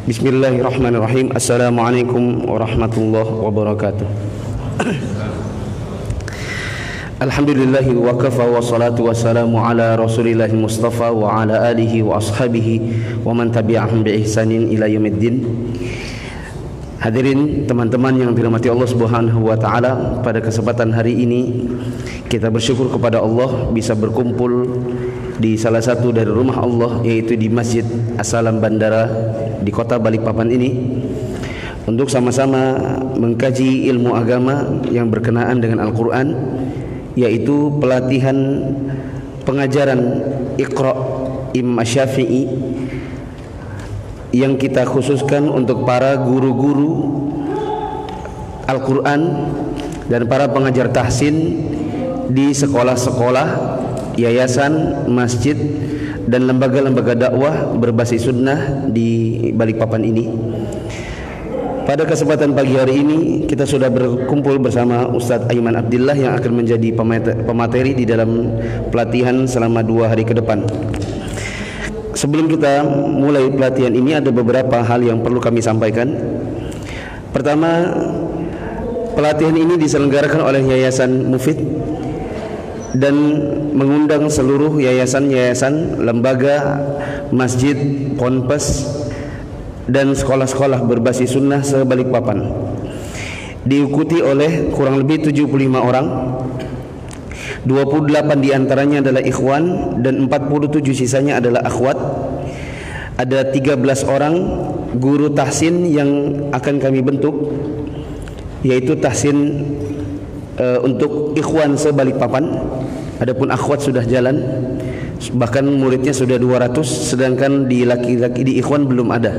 Bismillahirrahmanirrahim. Assalamualaikum warahmatullahi wabarakatuh. Alhamdulillahi wa kafa wa salatu wassalamu ala rasulillahi mustafa wa ala alihi wa ashabihi wa man tabi'ahum bi ihsanin ila yaumiddin. Hadirin teman-teman yang dirahmati Allah Subhanahu wa taala, pada kesempatan hari ini kita bersyukur kepada Allah bisa berkumpul di salah satu dari rumah Allah, yaitu di Masjid As-Salam Bandara di kota Balikpapan ini, untuk sama-sama mengkaji ilmu agama yang berkenaan dengan Al-Quran, yaitu pelatihan pengajaran Iqra Imam Syafi'i yang kita khususkan untuk para guru-guru Al-Quran dan para pengajar tahsin di sekolah-sekolah, yayasan, masjid, dan lembaga-lembaga dakwah berbasis sunnah di Balikpapan ini. Pada kesempatan pagi hari ini kita sudah berkumpul bersama Ustadz Aiman Abdillah yang akan menjadi pemateri di dalam pelatihan selama 2 hari ke depan. Sebelum kita mulai pelatihan ini, ada beberapa hal yang perlu kami sampaikan. Pertama, pelatihan ini diselenggarakan oleh Yayasan Mufid dan mengundang seluruh yayasan-yayasan, lembaga, masjid, ponpes, dan sekolah-sekolah berbasis sunnah se-Balikpapan. Diikuti oleh kurang lebih 75 orang, 28 diantaranya adalah ikhwan dan 47 sisanya adalah akhwat. Ada 13 orang guru tahsin yang akan kami bentuk, yaitu tahsin untuk ikhwan se-Balikpapan. Adapun akhwat sudah jalan, bahkan muridnya sudah 200, sedangkan di laki-laki di ikhwan belum ada.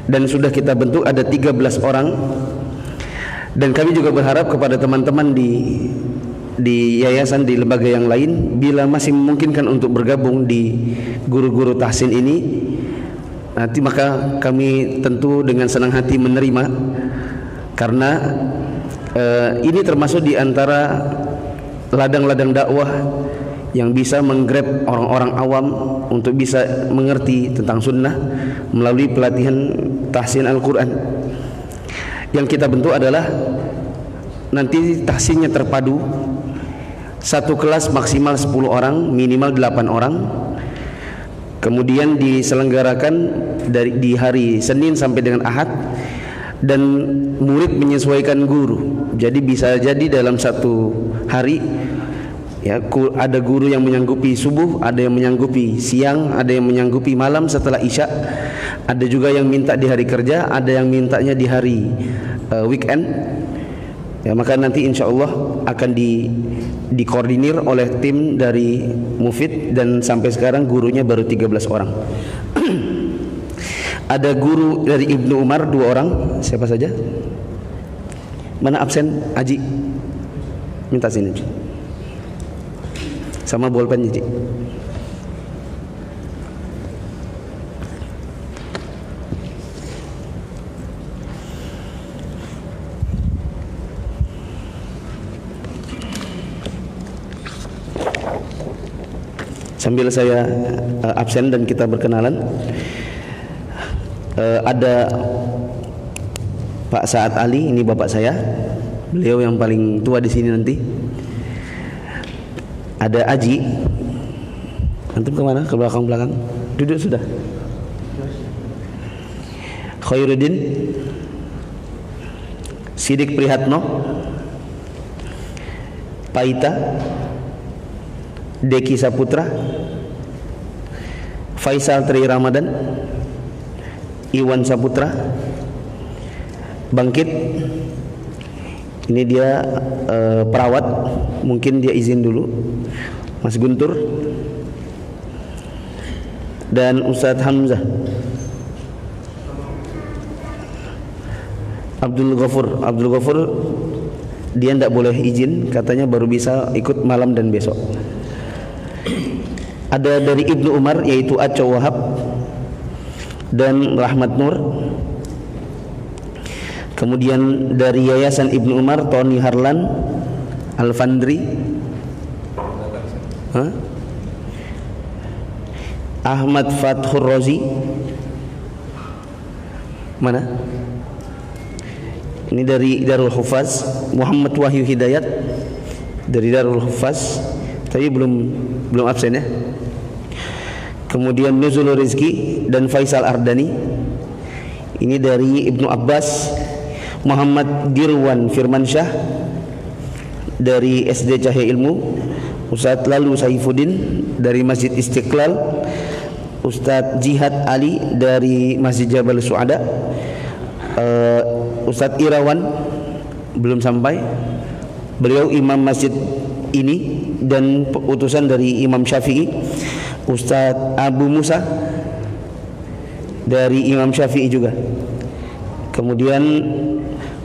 Dan sudah kita bentuk ada 13 orang. Dan kami juga berharap kepada teman-teman di yayasan, di lembaga yang lain, bila masih memungkinkan untuk bergabung di guru-guru tahsin ini, nanti maka kami tentu dengan senang hati menerima, karena ini termasuk di antara ladang-ladang dakwah yang bisa menggrab orang-orang awam untuk bisa mengerti tentang sunnah melalui pelatihan tahsin Al-Quran. Yang kita bentuk adalah nanti tahsinnya terpadu, satu kelas maksimal 10 orang, minimal 8 orang. Kemudian diselenggarakan di hari Senin sampai dengan Ahad, dan murid menyesuaikan guru. Jadi bisa jadi dalam satu hari ya, ada guru yang menyanggupi subuh, ada yang menyanggupi siang, ada yang menyanggupi malam setelah isya, ada juga yang minta di hari kerja, ada yang mintanya di hari weekend. Ya, maka nanti insya Allah akan dikoordinir oleh tim dari Mufid, dan sampai sekarang gurunya baru 13 orang. Ada guru dari Ibnu Umar 2 orang. Siapa saja? Mana absen? Aji, minta sini sama bolpen Ji. Sambil saya absen dan kita berkenalan, ada Pak Saad Ali, ini bapak saya, beliau yang paling tua di sini nanti. Ada Aji, antum kemana? Ke belakang-belakang, duduk sudah. Khairuddin, Sidik Prihatno, Paita, Deki Saputra, Faisal Tri Ramadan, Iwan Saputra, Bangkit. Ini dia perawat, mungkin dia izin dulu. Mas Guntur dan Ustadz Hamzah. Abdul Ghafur dia tidak boleh izin, katanya baru bisa ikut malam dan besok. Ada dari Ibnu Umar, yaitu Aco Wahab dan Rahmat Nur. Kemudian dari Yayasan Ibnu Umar, Tony Harlan Alfandri, Ahmad Fathur Rozi, Mana? Ini dari Darul Hufaz, Muhammad Wahyu Hidayat dari Darul Hufaz, tapi belum absen ya. Kemudian Nuzulul Rizki dan Faisal Ardani. Ini dari Ibnu Abbas, Muhammad Dirwan Firmansyah dari SD Cahaya Ilmu, Ustadz Lalu Saifuddin dari Masjid Istiqlal, Ustadz Jihad Ali dari Masjid Jabal Suada, Ustadz Irawan belum sampai, beliau imam masjid ini dan utusan dari Imam Syafi'i. Ustadz Abu Musa dari Imam Syafi'i juga. Kemudian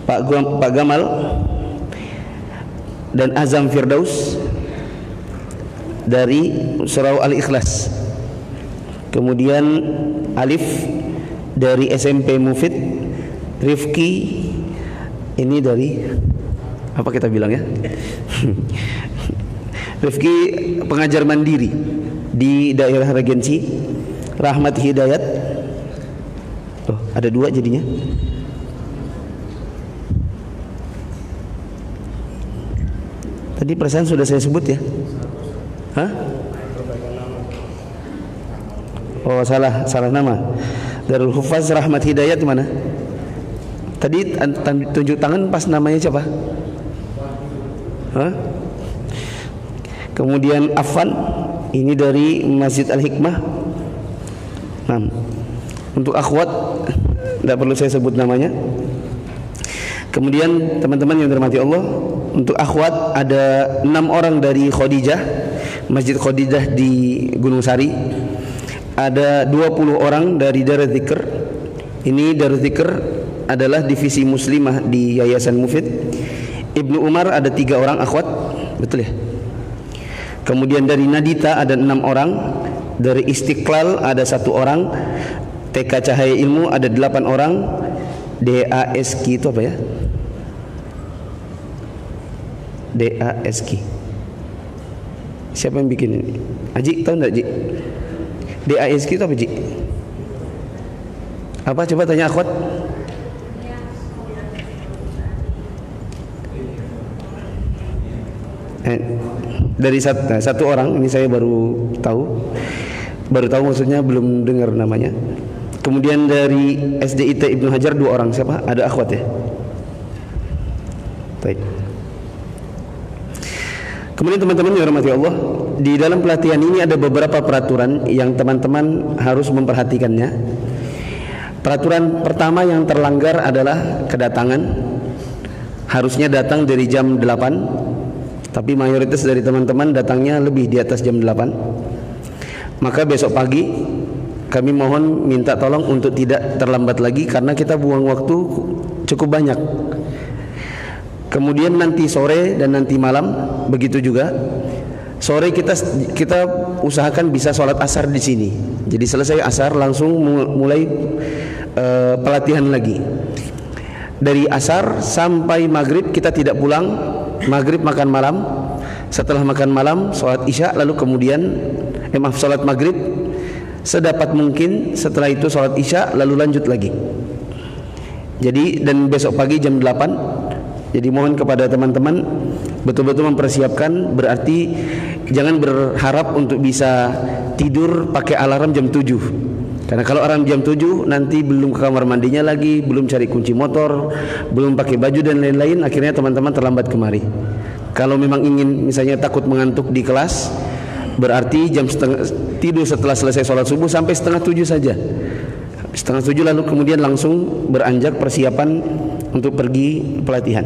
Pak Gamal dan Azam Firdaus dari Surau Al-Ikhlas. Kemudian Alif dari SMP Mufid, Rifki ini dari apa kita bilang ya? Rifki pengajar mandiri di daerah Regensi. Rahmat Hidayat, oh ada 2 jadinya. Tadi perasaan sudah saya sebut ya? Hah? Oh salah nama. Darul Hufaz Rahmat Hidayat mana? Tadi tunjuk tangan pas namanya siapa? Hah? Kemudian Afan, ini dari Masjid Al-Hikmah. Nah, untuk akhwat tidak perlu saya sebut namanya. Kemudian teman-teman yang dirahmati Allah, untuk akhwat ada 6 orang dari Khadijah, Masjid Khadijah di Gunung Sari. Ada 20 orang dari Darul Dzikr. Ini Darul Dzikr adalah divisi muslimah di Yayasan Mufid. Ibnu Umar ada 3 orang akhwat, betul ya? Kemudian dari Nadita ada 6 orang, dari Istiqlal ada 1 orang, TK Cahaya Ilmu ada 8 orang, DASK itu apa ya? DASK. Siapa yang bikin ini? Aji tahu enggak, Ji? DASK itu apa, Ji? Apa coba tanya akhwat? Dari satu orang ini saya baru tahu maksudnya belum dengar namanya. Kemudian dari SDIT Ibnu Hajar 2 orang, siapa? Ada akhwat ya? Baik. Kemudian teman-teman yang dirahmati Allah, di dalam pelatihan ini ada beberapa peraturan yang teman-teman harus memperhatikannya. Peraturan pertama yang terlanggar adalah kedatangan. Harusnya datang dari jam 8, tapi mayoritas dari teman-teman datangnya lebih di atas jam 8. Maka besok pagi kami mohon minta tolong untuk tidak terlambat lagi, karena kita buang waktu cukup banyak. Kemudian nanti sore dan nanti malam begitu juga. Sore kita usahakan bisa sholat asar di sini. Jadi selesai asar langsung mulai pelatihan lagi. Dari asar sampai maghrib kita tidak pulang. Maghrib makan malam. Setelah makan malam sholat isya, lalu kemudian sholat maghrib sedapat mungkin. Setelah itu sholat isya, lalu lanjut lagi. Jadi dan besok pagi jam 8. Jadi mohon kepada teman-teman betul-betul mempersiapkan. Berarti jangan berharap untuk bisa tidur pakai alarm jam 7. Karena kalau alarm jam 7 nanti belum ke kamar mandinya lagi, belum cari kunci motor, belum pakai baju dan lain-lain, akhirnya teman-teman terlambat kemari. Kalau memang ingin misalnya takut mengantuk di kelas, berarti tidur setelah selesai sholat subuh sampai 6:30 saja. 6:30 lalu kemudian langsung beranjak persiapan untuk pergi pelatihan.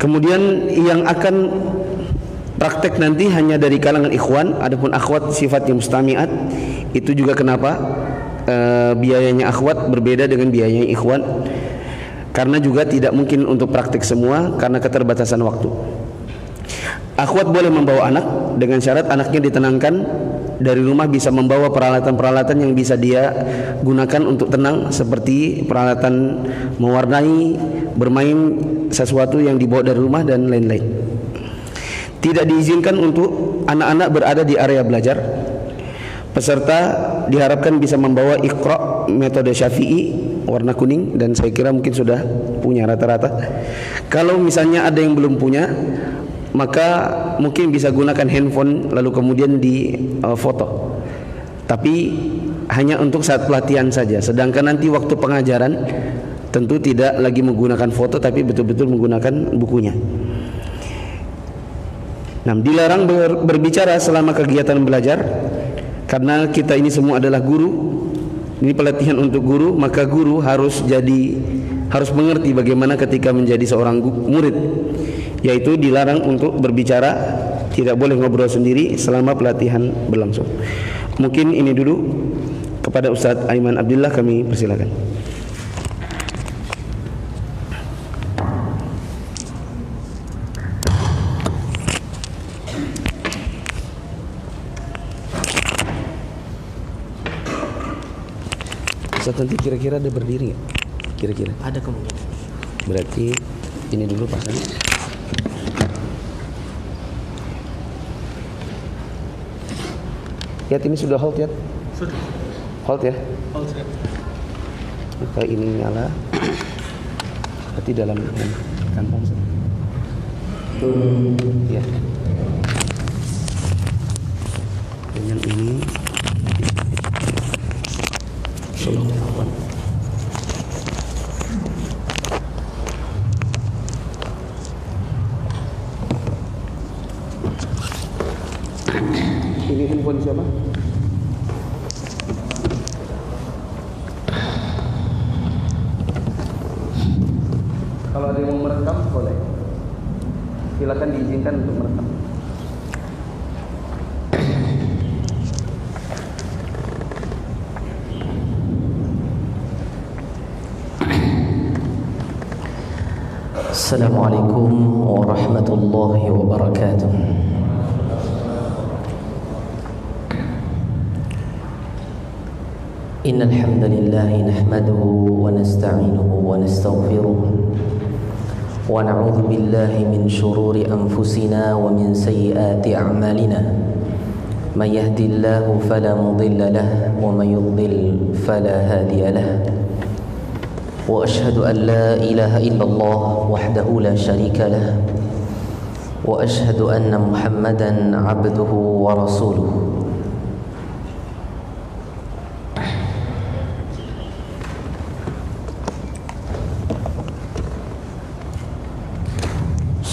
Kemudian yang akan praktek nanti hanya dari kalangan ikhwan, adapun akhwat sifatnya mustami'at. Itu juga kenapa biayanya akhwat berbeda dengan biayanya ikhwan, karena juga tidak mungkin untuk praktek semua karena keterbatasan waktu. Akhwat boleh membawa anak dengan syarat anaknya ditenangkan. Dari rumah bisa membawa peralatan-peralatan yang bisa dia gunakan untuk tenang, seperti peralatan mewarnai, bermain sesuatu yang dibawa dari rumah dan lain-lain. Tidak diizinkan untuk anak-anak berada di area belajar. Peserta diharapkan bisa membawa Iqra metode Syafi'i warna kuning, dan saya kira mungkin sudah punya rata-rata. Kalau misalnya ada yang belum punya, maka mungkin bisa gunakan handphone lalu kemudian di foto. Tapi hanya untuk saat pelatihan saja. Sedangkan nanti waktu pengajaran tentu tidak lagi menggunakan foto, tapi betul-betul menggunakan bukunya. Nah, dilarang berbicara selama kegiatan belajar, karena kita ini semua adalah guru. Ini pelatihan untuk guru, maka guru harus mengerti bagaimana ketika menjadi seorang murid, yaitu dilarang untuk berbicara, tidak boleh ngobrol sendiri selama pelatihan berlangsung. Mungkin ini dulu. Kepada Ustadz Aiman Abdillah kami persilakan. Ustadz, nanti kira-kira ada berdiri nggak? Kira-kira? Ada kemungkinan. Berarti ini dulu pasang. Yat, ini sudah hold, Yat? Sudah. Hold ya. Hold ya. Kita ini nyala. Berarti dalam kantong. Ya. Dengan ini Solo. Ini handphone siapa? Kalau ada yang mau merekam boleh. Silakan diizinkan untuk merekam. Assalamualaikum warahmatullahi wabarakatuh. Innal hamdalillah nahmaduhu wa nasta'inuhu wa nastaghfiruh wa na'udzu billahi min shururi anfusina wa min sayyiati a'malina. May yahdihillahu fala mudilla lahu wa may yudlil fala hadiya lahu. Wa ashhadu an la ilaha illallah wahdahu la syarika lah. Wa ashhadu anna Muhammadan 'abduhu wa rasuluh.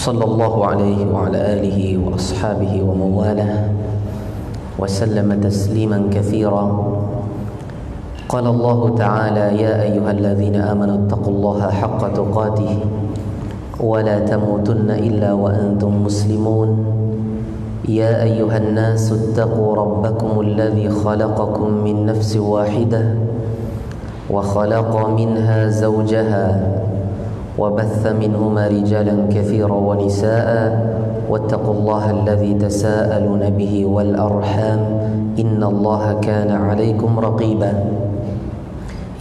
Sallallahu alaihi wa ala alihi wa ashabihi wa mawalah wa sallama tasliman katsira. Qala Allah Ta'ala ya ayyuhalladzina amanu taqullaha haqqa tuqatih wa la tamutunna illa wa antum muslimun. Ya ayyuhan nasu ittaqu rabbakumul ladzi khalaqakum min nafsin wahidah wa khalaqa minha zawjaha وبث منهما رجالا كثيرا ونساء واتقوا الله الذي تساءلون به والأرحام إن الله كان عليكم رقيبا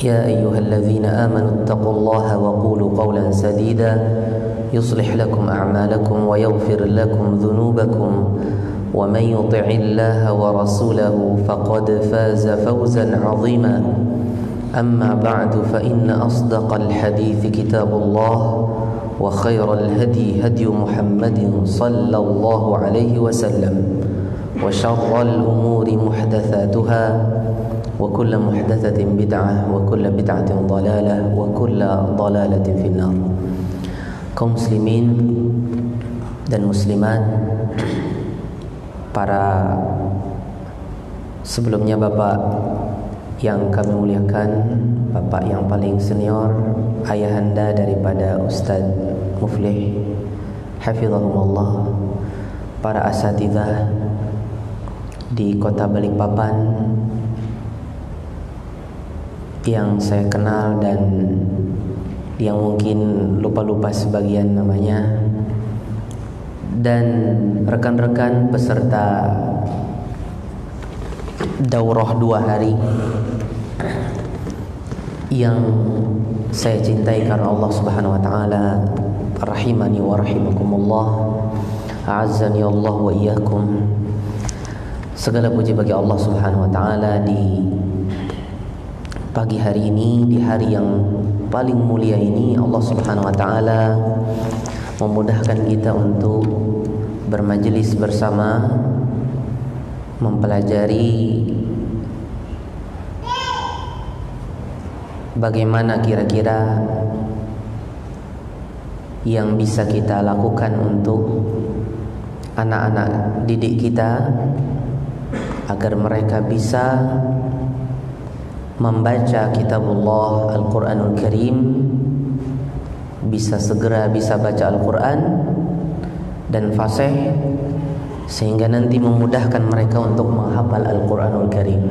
يا أيها الذين آمنوا اتقوا الله وقولوا قولا سديدا يصلح لكم أعمالكم ويغفر لكم ذنوبكم ومن يطع الله ورسوله فقد فاز فوزا عظيما أما بعد فإن أصدق الحديث كتاب الله وخير الهدي هدي محمد صلى الله عليه وسلم وشر الأمور محدثاتها وكل محدثة بدعة وكل بدعة ضلالة وكل ضلالة في النار. Kaum muslimin dan muslimat, para sebelumnya Bapak yang kami muliakan, Bapak yang paling senior, ayahanda daripada Ustadz Muflih hafizahumullah, para asatidzah di kota Balikpapan yang saya kenal dan yang mungkin lupa-lupa sebagian namanya, dan rekan-rekan peserta daurah 2 hari yang saya cintai karena Allah Subhanahu wa taala. Rahimani wa rahimakumullah, a'azzani Allah wa iyyakum. Segala puji bagi Allah Subhanahu wa taala. Di pagi hari ini, di hari yang paling mulia ini, Allah Subhanahu wa taala memudahkan kita untuk bermajelis bersama, mempelajari bagaimana kira-kira yang bisa kita lakukan untuk anak-anak didik kita agar mereka bisa membaca kitabullah Al-Quranul Karim, bisa segera bisa baca Al-Quran dan fasih, sehingga nanti memudahkan mereka untuk menghafal Al-Quranul Karim.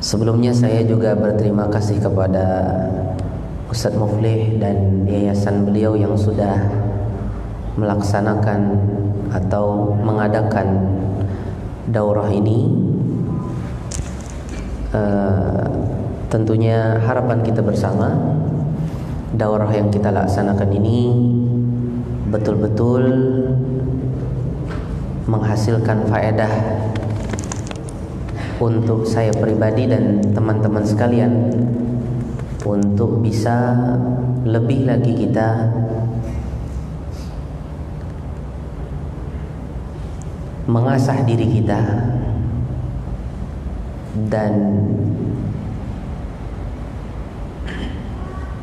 Sebelumnya saya juga berterima kasih kepada Ustadz Muflih dan yayasan beliau yang sudah melaksanakan atau mengadakan daurah ini. Tentunya harapan kita bersama, daurah yang kita laksanakan ini betul-betul menghasilkan faedah untuk saya pribadi dan teman-teman sekalian, untuk bisa lebih lagi kita mengasah diri kita dan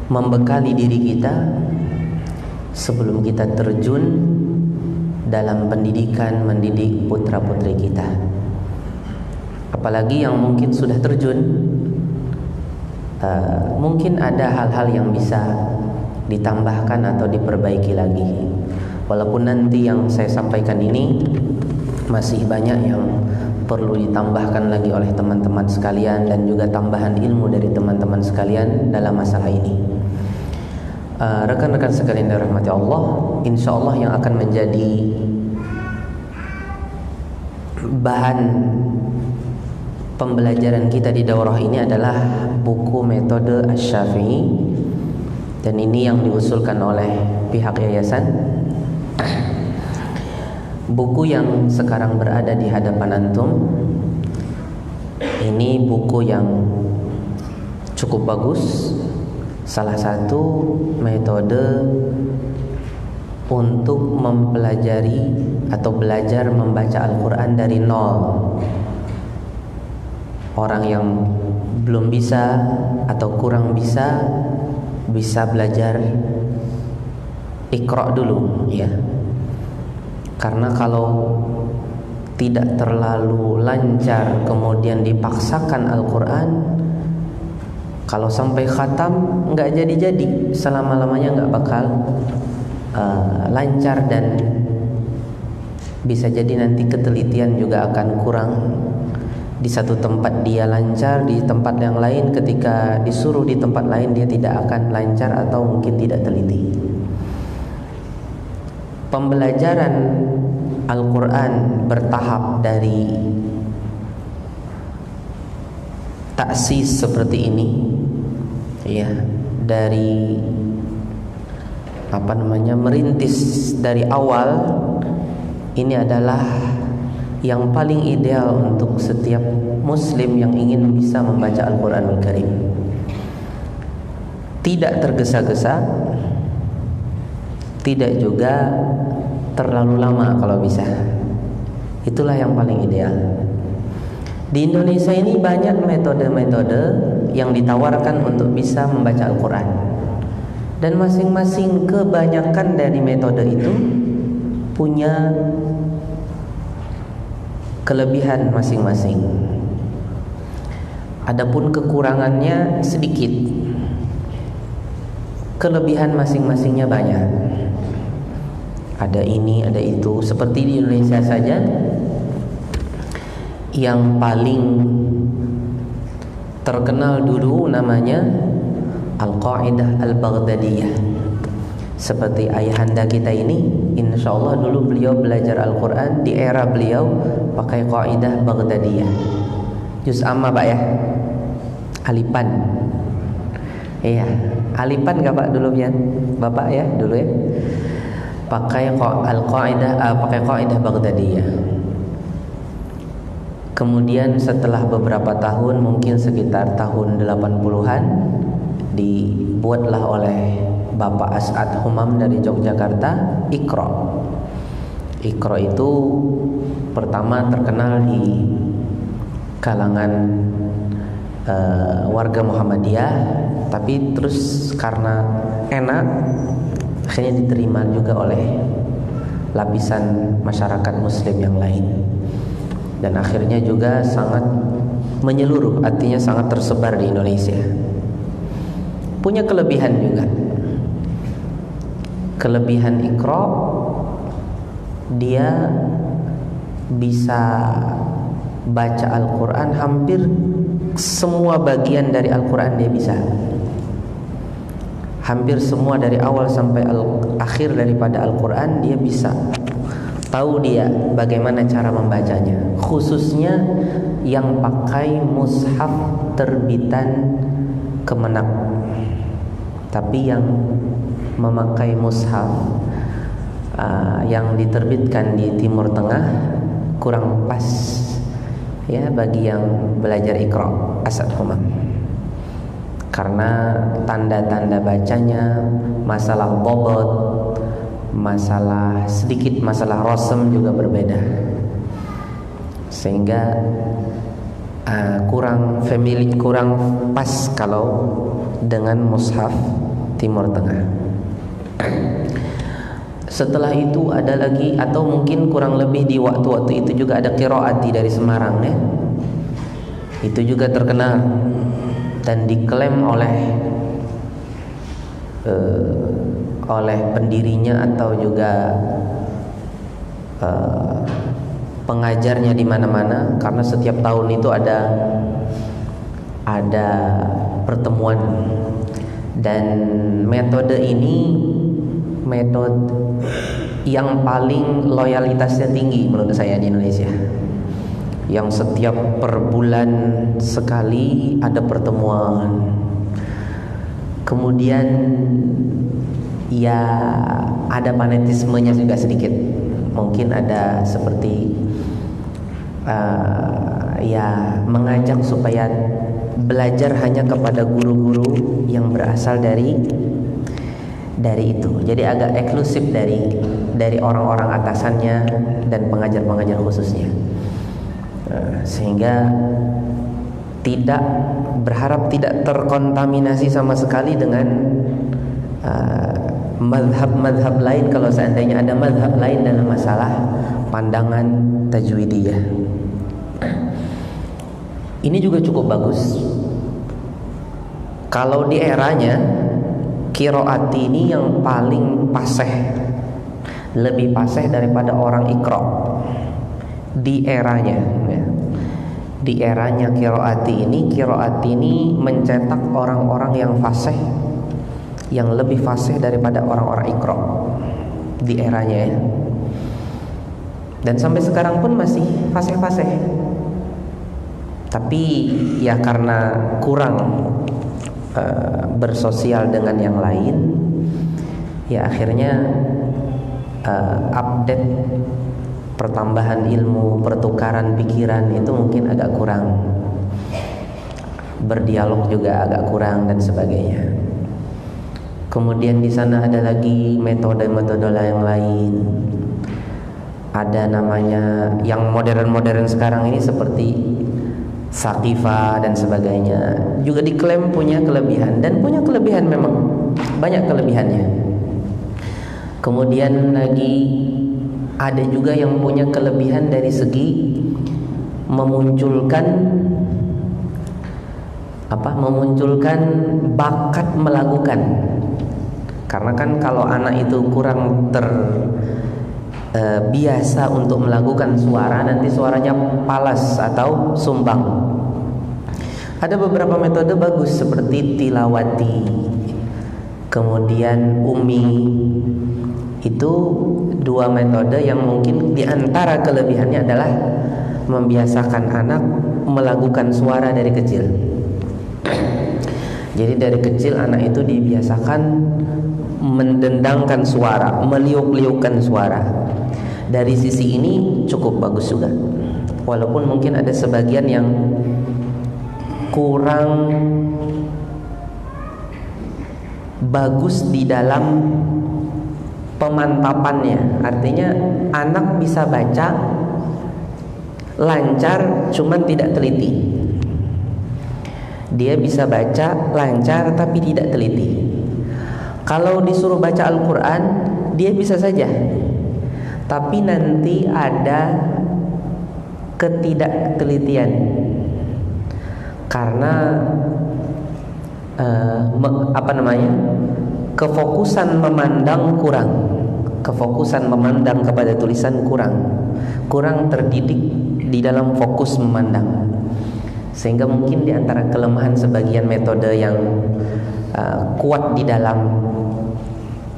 membekali diri kita sebelum kita terjun dalam pendidikan mendidik putra-putri kita. Apalagi yang mungkin sudah terjun, mungkin ada hal-hal yang bisa ditambahkan atau diperbaiki lagi. Walaupun nanti yang saya sampaikan ini masih banyak yang perlu ditambahkan lagi oleh teman-teman sekalian dan juga tambahan ilmu dari teman-teman sekalian dalam masalah ini. Rekan-rekan sekalian yang dirahmati Allah, insya Allah yang akan menjadi bahan pembelajaran kita di daurah ini adalah buku metode Asy-Syafi'i, dan ini yang diusulkan oleh pihak yayasan. Buku yang sekarang berada di hadapan antum ini buku yang cukup bagus, salah satu metode untuk mempelajari atau belajar membaca Al-Quran dari nol. Orang yang belum bisa atau kurang bisa belajar Iqra dulu, ya. Karena kalau tidak terlalu lancar kemudian dipaksakan Al-Quran, kalau sampai khatam nggak jadi-jadi, selama-lamanya nggak bakal lancar, dan bisa jadi nanti ketelitian juga akan kurang. Di satu tempat dia lancar, di tempat yang lain ketika disuruh di tempat lain dia tidak akan lancar atau mungkin tidak teliti. Pembelajaran Al-Quran bertahap dari taksis seperti ini, ya, dari merintis dari awal, ini adalah yang paling ideal untuk setiap muslim yang ingin bisa membaca Al-Quranul Karim. Tidak tergesa-gesa, tidak juga terlalu lama kalau bisa. Itulah yang paling ideal. Di Indonesia ini banyak metode-metode yang ditawarkan untuk bisa membaca Al-Quran, dan masing-masing kebanyakan dari metode itu punya kelebihan masing-masing. Adapun kekurangannya sedikit, kelebihan masing-masingnya banyak. Ada ini, ada itu. Seperti di Indonesia saja, yang paling terkenal dulu namanya Al-Qa'idah Al-Baghdadiyah. Seperti ayahanda kita ini, insya Allah dulu beliau belajar Al-Quran di era beliau pakai Qa'idah Baghdadiyah. Juz amma Pak ya, Alipan. Iya, Alipan gak Pak dulu ya, Bapak ya dulu ya, pakai Al-Qa'idah, pakai Qa'idah Baghdadiyah. Kemudian setelah beberapa tahun, mungkin sekitar tahun 80-an, dibuatlah oleh Bapak As'ad Humam dari Yogyakarta Iqra. Iqra itu pertama terkenal di kalangan warga Muhammadiyah, tapi terus karena enak akhirnya diterima juga oleh lapisan masyarakat muslim yang lain, dan akhirnya juga sangat menyeluruh, artinya sangat tersebar di Indonesia. Punya kelebihan juga. Kelebihan Iqra, dia bisa baca Al-Quran, hampir semua bagian dari Al-Quran dia bisa. Hampir semua dari awal sampai akhir daripada Al-Quran dia bisa. Tahu dia bagaimana cara membacanya, khususnya yang pakai mushaf terbitan Kemenak. Tapi yang memakai mushaf yang diterbitkan di Timur Tengah kurang pas ya bagi yang belajar Iqra As'ad Humam, karena tanda-tanda bacanya, masalah bobot, sedikit masalah rosem juga berbeda, sehingga kurang pas kalau dengan mushaf Timur Tengah. Setelah itu ada lagi, atau mungkin kurang lebih di waktu-waktu itu juga ada Qiraati dari Semarang ya. Itu juga terkenal dan diklaim oleh pendirinya atau juga pengajarnya di mana-mana, karena setiap tahun itu ada pertemuan. Dan metode ini metode yang paling loyalitasnya tinggi menurut saya di Indonesia, yang setiap per bulan sekali ada pertemuan. Kemudian ya ada fanatismenya juga sedikit, mungkin ada seperti ya mengajak supaya belajar hanya kepada guru-guru yang berasal dari itu. Jadi agak eksklusif dari orang-orang atasannya dan pengajar-pengajar khususnya, sehingga berharap tidak terkontaminasi sama sekali dengan madhab-madhab lain, kalau seandainya ada madhab lain dalam masalah pandangan tajwidiyah. Ini juga cukup bagus. Kalau di eranya, Qiraati ini yang paling fasih, lebih fasih daripada orang Iqra di eranya ya. Di eranya Qiraati ini mencetak orang-orang yang fasih, yang lebih fasih daripada orang-orang Iqra di eranya ya. Dan sampai sekarang pun masih fasih-fasih. Tapi ya karena kurang bersosial dengan yang lain, ya akhirnya update pertambahan ilmu, pertukaran pikiran itu mungkin agak kurang, berdialog juga agak kurang dan sebagainya. Kemudian di sana ada lagi metode-metode yang lain. Ada namanya yang modern-modern sekarang ini seperti Saqifa dan sebagainya, juga diklaim punya kelebihan, dan punya kelebihan, memang banyak kelebihannya. Kemudian lagi ada juga yang punya kelebihan dari segi memunculkan bakat melakukan. Karena kan kalau anak itu kurang biasa untuk melakukan suara, nanti suaranya palas atau sumbang. Ada beberapa metode bagus seperti tilawati, kemudian umi. Itu dua metode yang mungkin diantara kelebihannya adalah membiasakan anak melakukan suara dari kecil. Jadi dari kecil anak itu dibiasakan mendendangkan suara, meliuk-liukkan suara. Dari sisi ini cukup bagus juga. Walaupun mungkin ada sebagian yang kurang bagus di dalam pemantapannya. Artinya anak bisa baca lancar cuman tidak teliti. Dia bisa baca lancar tapi tidak teliti. Kalau disuruh baca Al-Quran, dia bisa saja, tapi nanti ada ketidaktelitian karena kefokusan memandang kurang, kefokusan memandang kepada tulisan kurang terdidik di dalam fokus memandang, sehingga mungkin di antara kelemahan sebagian metode yang kuat di dalam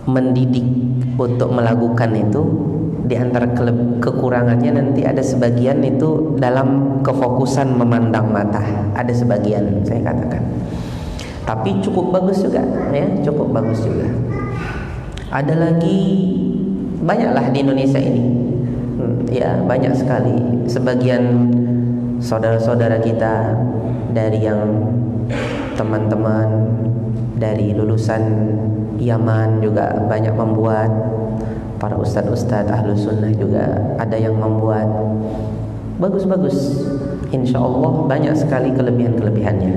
mendidik untuk melakukan itu, di antara kekurangannya nanti ada sebagian itu dalam kefokusan memandang mata, ada sebagian saya katakan. Tapi cukup bagus juga, ya, cukup bagus juga. Ada lagi banyaklah di Indonesia ini, ya banyak sekali. Sebagian saudara-saudara kita dari yang teman-teman dari lulusan Yaman juga banyak membuat. Para ustadz-ustadz ahlu sunnah juga ada yang membuat bagus-bagus. Insya Allah banyak sekali kelebihan-kelebihannya.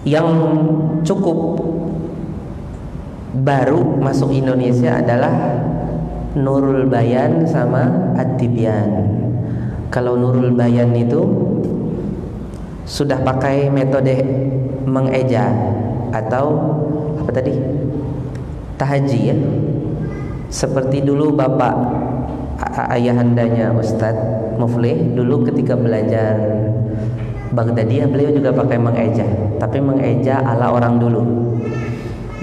Yang cukup baru masuk Indonesia adalah Nurul Bayan sama At-Tibyan. Kalau Nurul Bayan itu sudah pakai metode mengeja atau apa tadi? Tahaji, ya. Seperti dulu bapak ayahandanya Ustadz Muflih dulu ketika belajar Baghdadiyah, beliau juga pakai mengeja, tapi mengeja ala orang dulu,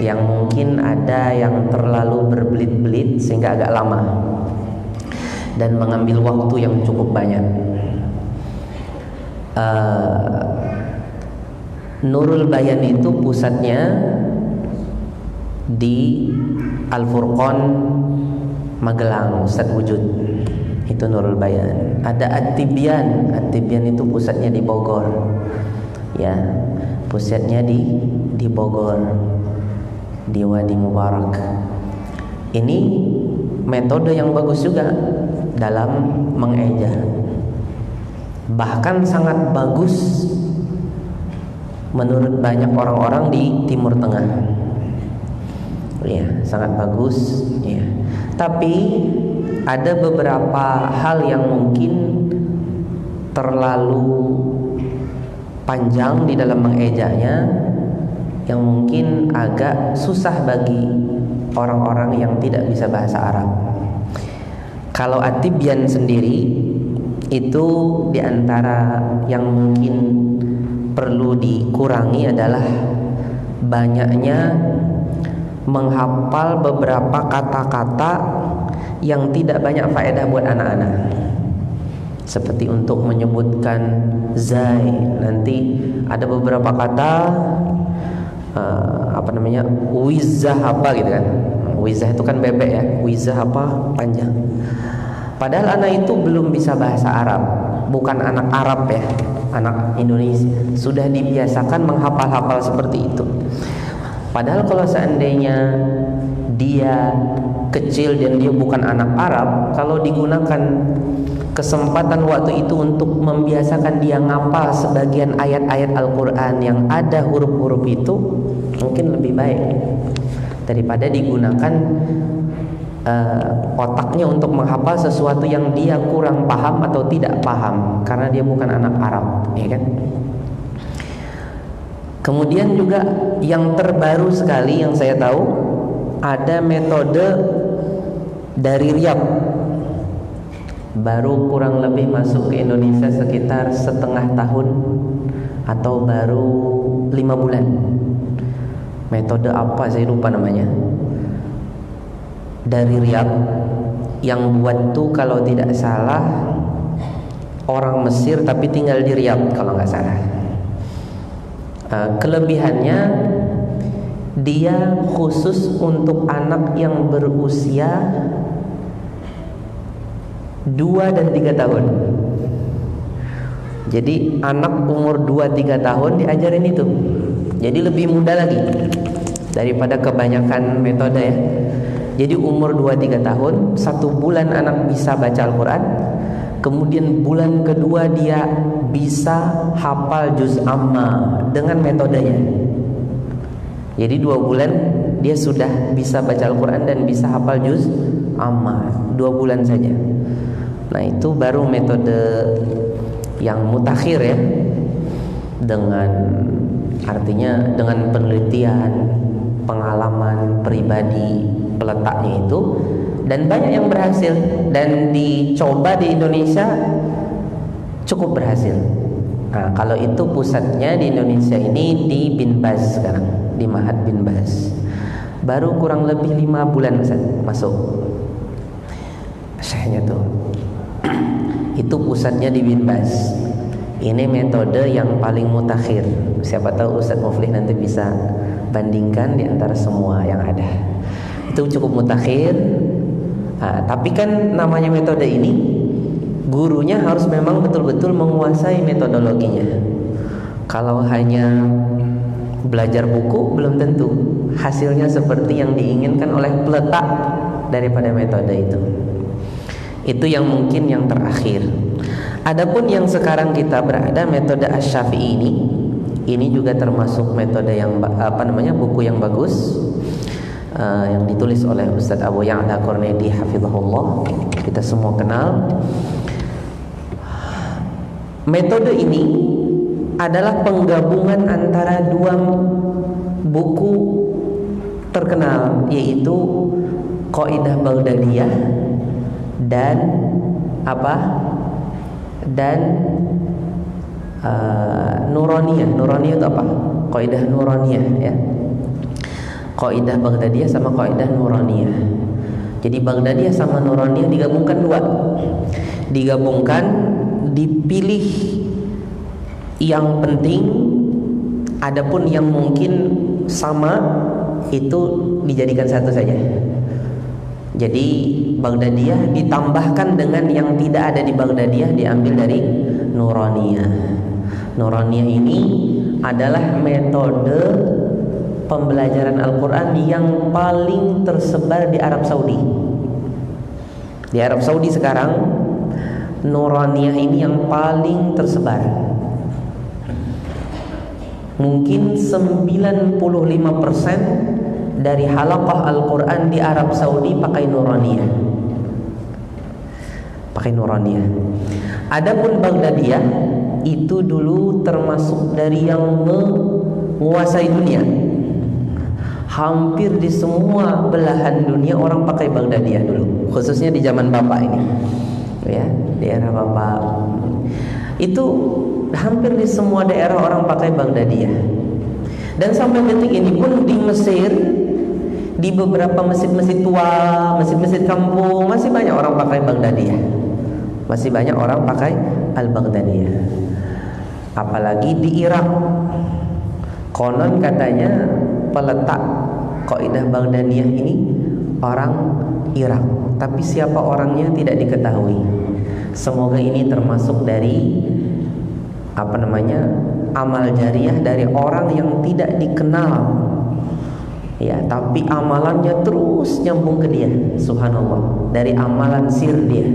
yang mungkin ada yang terlalu berbelit-belit sehingga agak lama dan mengambil waktu yang cukup banyak. Nurul Bayan itu pusatnya di Al-Furqan Magelang, Ustadz Wujud, itu Nurul Bayan. Ada At-Tibyan, At-Tibyan itu pusatnya di Bogor, ya, pusatnya di Bogor, di Wadi Mubarak. Ini metode yang bagus juga dalam mengeja, bahkan sangat bagus menurut banyak orang-orang di Timur Tengah. Ya, sangat bagus, ya. Tapi ada beberapa hal yang mungkin terlalu panjang di dalam mengejanya, yang mungkin agak susah bagi orang-orang yang tidak bisa bahasa Arab. Kalau At-Tibyan sendiri itu diantara yang mungkin perlu dikurangi adalah banyaknya menghafal beberapa kata-kata yang tidak banyak faedah buat anak-anak. Seperti untuk menyebutkan zai, nanti ada beberapa kata wizah apa gitu kan. Wizah itu kan bebek ya, wizah apa panjang. Padahal anak itu belum bisa bahasa Arab, bukan anak Arab ya, anak Indonesia. Sudah dibiasakan menghafal-hafal seperti itu. Padahal kalau seandainya dia kecil dan dia bukan anak Arab, kalau digunakan kesempatan waktu itu untuk membiasakan dia ngapal sebagian ayat-ayat Al-Quran yang ada huruf-huruf itu, mungkin lebih baik daripada digunakan otaknya untuk menghafal sesuatu yang dia kurang paham atau tidak paham karena dia bukan anak Arab, ya kan? Kemudian juga yang terbaru sekali yang saya tahu, ada metode dari Riyadh, baru kurang lebih masuk ke Indonesia sekitar setengah tahun atau baru 5 bulan. Metode apa saya lupa namanya, dari Riyadh, yang buat tuh kalau tidak salah orang Mesir tapi tinggal di Riyadh kalau nggak salah. Kelebihannya dia khusus untuk anak yang berusia 2 dan 3 tahun. Jadi anak umur 2-3 tahun diajarin itu. Jadi lebih mudah lagi daripada kebanyakan metode ya. Jadi umur 2-3 tahun, 1 bulan anak bisa baca Al-Quran. Kemudian bulan kedua dia bisa hafal juz amma dengan metodenya. Jadi 2 bulan dia sudah bisa baca Al-Quran dan bisa hafal juz amma, 2 bulan saja. Nah itu baru metode yang mutakhir ya, dengan artinya dengan penelitian, pengalaman pribadi peletaknya itu, dan banyak yang berhasil dan dicoba di Indonesia cukup berhasil. Nah, kalau itu pusatnya di Indonesia ini di Bin Baz sekarang, di Mahat Bin Baz. Baru kurang lebih 5 bulan masuk. Syekhnya tuh. Itu pusatnya di Bin Baz. Ini metode yang paling mutakhir. Siapa tahu Ustaz Muflih nanti bisa bandingkan di antara semua yang ada. Itu cukup mutakhir. Nah, tapi kan namanya metode ini, gurunya harus memang betul-betul menguasai metodologinya. Kalau hanya belajar buku belum tentu hasilnya seperti yang diinginkan oleh peletak daripada metode itu. Itu yang mungkin yang terakhir. Adapun yang sekarang kita berada, metode Asy-Syafi'i ini juga termasuk metode yang buku yang bagus, yang ditulis oleh Ustaz Abu Ya'la Qurnaidi hafizahullah. Kita semua kenal. Metode ini adalah penggabungan antara 2 buku terkenal, yaitu Qaidah Baghdadiyah dan Nuraniyah. Nuraniyah itu apa? Qaidah Nuraniyah ya. Qaidah Baghdadiyah sama Qaidah Nuraniyah. Jadi Baghdadiyah sama Nuraniyah digabungkan 2. Digabungkan, dipilih yang penting, adapun yang mungkin sama itu dijadikan satu saja. Jadi Baghdadiyah ditambahkan dengan yang tidak ada di Baghdadiyah, diambil dari Nuraniyah. Nuraniyah ini adalah metode pembelajaran Al-Quran yang paling tersebar di Arab Saudi. Di Arab Saudi sekarang Nuraniyah ini yang paling tersebar. Mungkin 95% dari halaqah Al-Quran di Arab Saudi pakai Nuraniyah. Pakai Nuraniyah. Adapun Baghdadiyah itu dulu termasuk dari yang menguasai dunia. Hampir di semua belahan dunia orang pakai Baghdadiyah dulu, khususnya di zaman Bapak ini. Ya, di era Bapak. Itu hampir di semua daerah orang pakai Baghdadiyah. Dan sampai detik ini pun di Mesir, di beberapa masjid-masjid tua, masjid-masjid kampung, masih banyak orang pakai Baghdadiyah. Masih banyak orang pakai Al-Baghdadiyah. Apalagi di Irak. Konon katanya peletak Qaidah Baghdadiyah ini orang Irak, tapi siapa orangnya tidak diketahui. Semoga ini termasuk dari amal jariah dari orang yang tidak dikenal, ya, tapi amalannya terus nyambung ke dia. Subhanallah, dari amalan sir dia.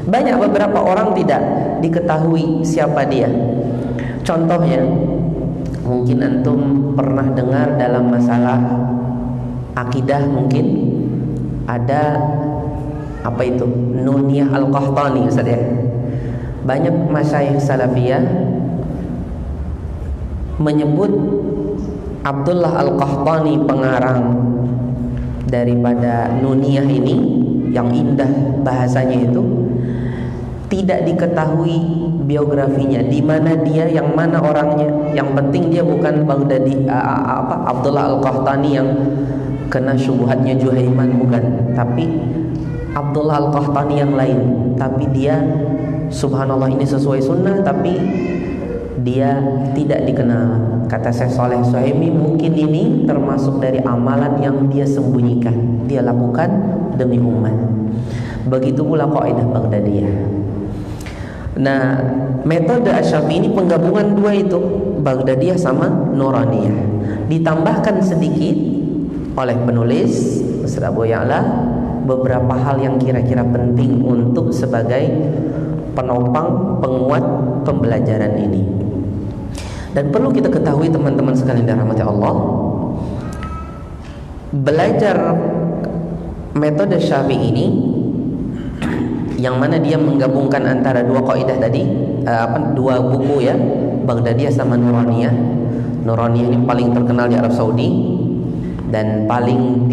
Banyak beberapa orang tidak diketahui siapa dia. Contohnya, mungkin antum pernah dengar dalam masalah akidah, mungkin ada Nuniyah Al-Qahtani, Ustaz ya. Banyak masyayikh salafiyah menyebut Abdullah Al-Qahtani, pengarang daripada Nuniyah ini yang indah bahasanya itu, tidak diketahui biografinya, di mana dia, yang mana orangnya. Yang penting dia bukan Abdullah Al-Qahtani yang kena syubhatnya Juhaiman, bukan, tapi Abdullah Al-Qahtani yang lain. Tapi dia, subhanallah, ini sesuai sunnah, tapi dia tidak dikenal. Kata Syekh Saleh Suhaimi, mungkin ini termasuk dari amalan yang dia sembunyikan, dia lakukan demi umat. Begitu pula Qaidah Baghdadiyah. Nah, metode Asy-Syafi'i ini penggabungan dua itu, Baghdadiyah sama Nuraniyah. Ditambahkan sedikit oleh penulis Ustaz Abu Ya'la beberapa hal yang kira-kira penting untuk sebagai penopang, penguat pembelajaran ini. Dan perlu kita ketahui teman-teman sekalian dirahmati Allah, belajar metode Syafi'i ini yang mana dia menggabungkan antara dua kaidah tadi, dua buku ya, Baghdadiyah sama Nuraniyah. Nuraniyah ini paling terkenal di Arab Saudi dan paling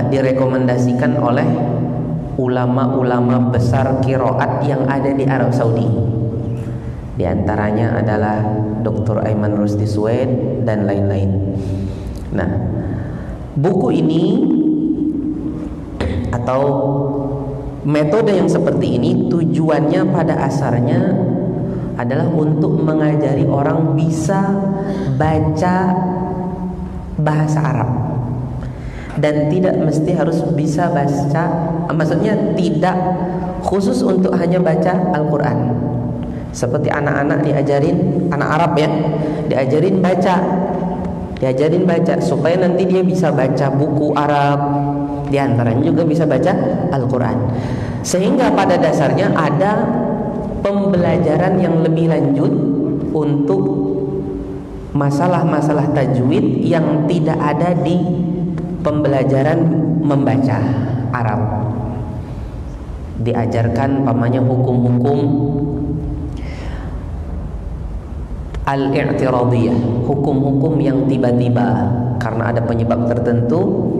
direkomendasikan oleh ulama-ulama besar qiraat yang ada di Arab Saudi. Di antaranya adalah Dr. Ayman Rusdi Suwaid dan lain-lain. Nah, buku ini atau metode yang seperti ini tujuannya pada asarnya adalah untuk mengajari orang bisa baca bahasa Arab. Dan tidak mesti harus bisa baca, maksudnya tidak khusus untuk hanya baca Al-Quran. Seperti anak-anak diajarin, anak Arab ya, diajarin baca supaya nanti dia bisa baca buku Arab, di antaranya juga bisa baca Al-Quran. Sehingga pada dasarnya ada pembelajaran yang lebih lanjut untuk masalah-masalah tajwid yang tidak ada di pembelajaran membaca Arab. Diajarkan pamannya hukum-hukum al-i'tiradiyah, hukum-hukum yang tiba-tiba karena ada penyebab tertentu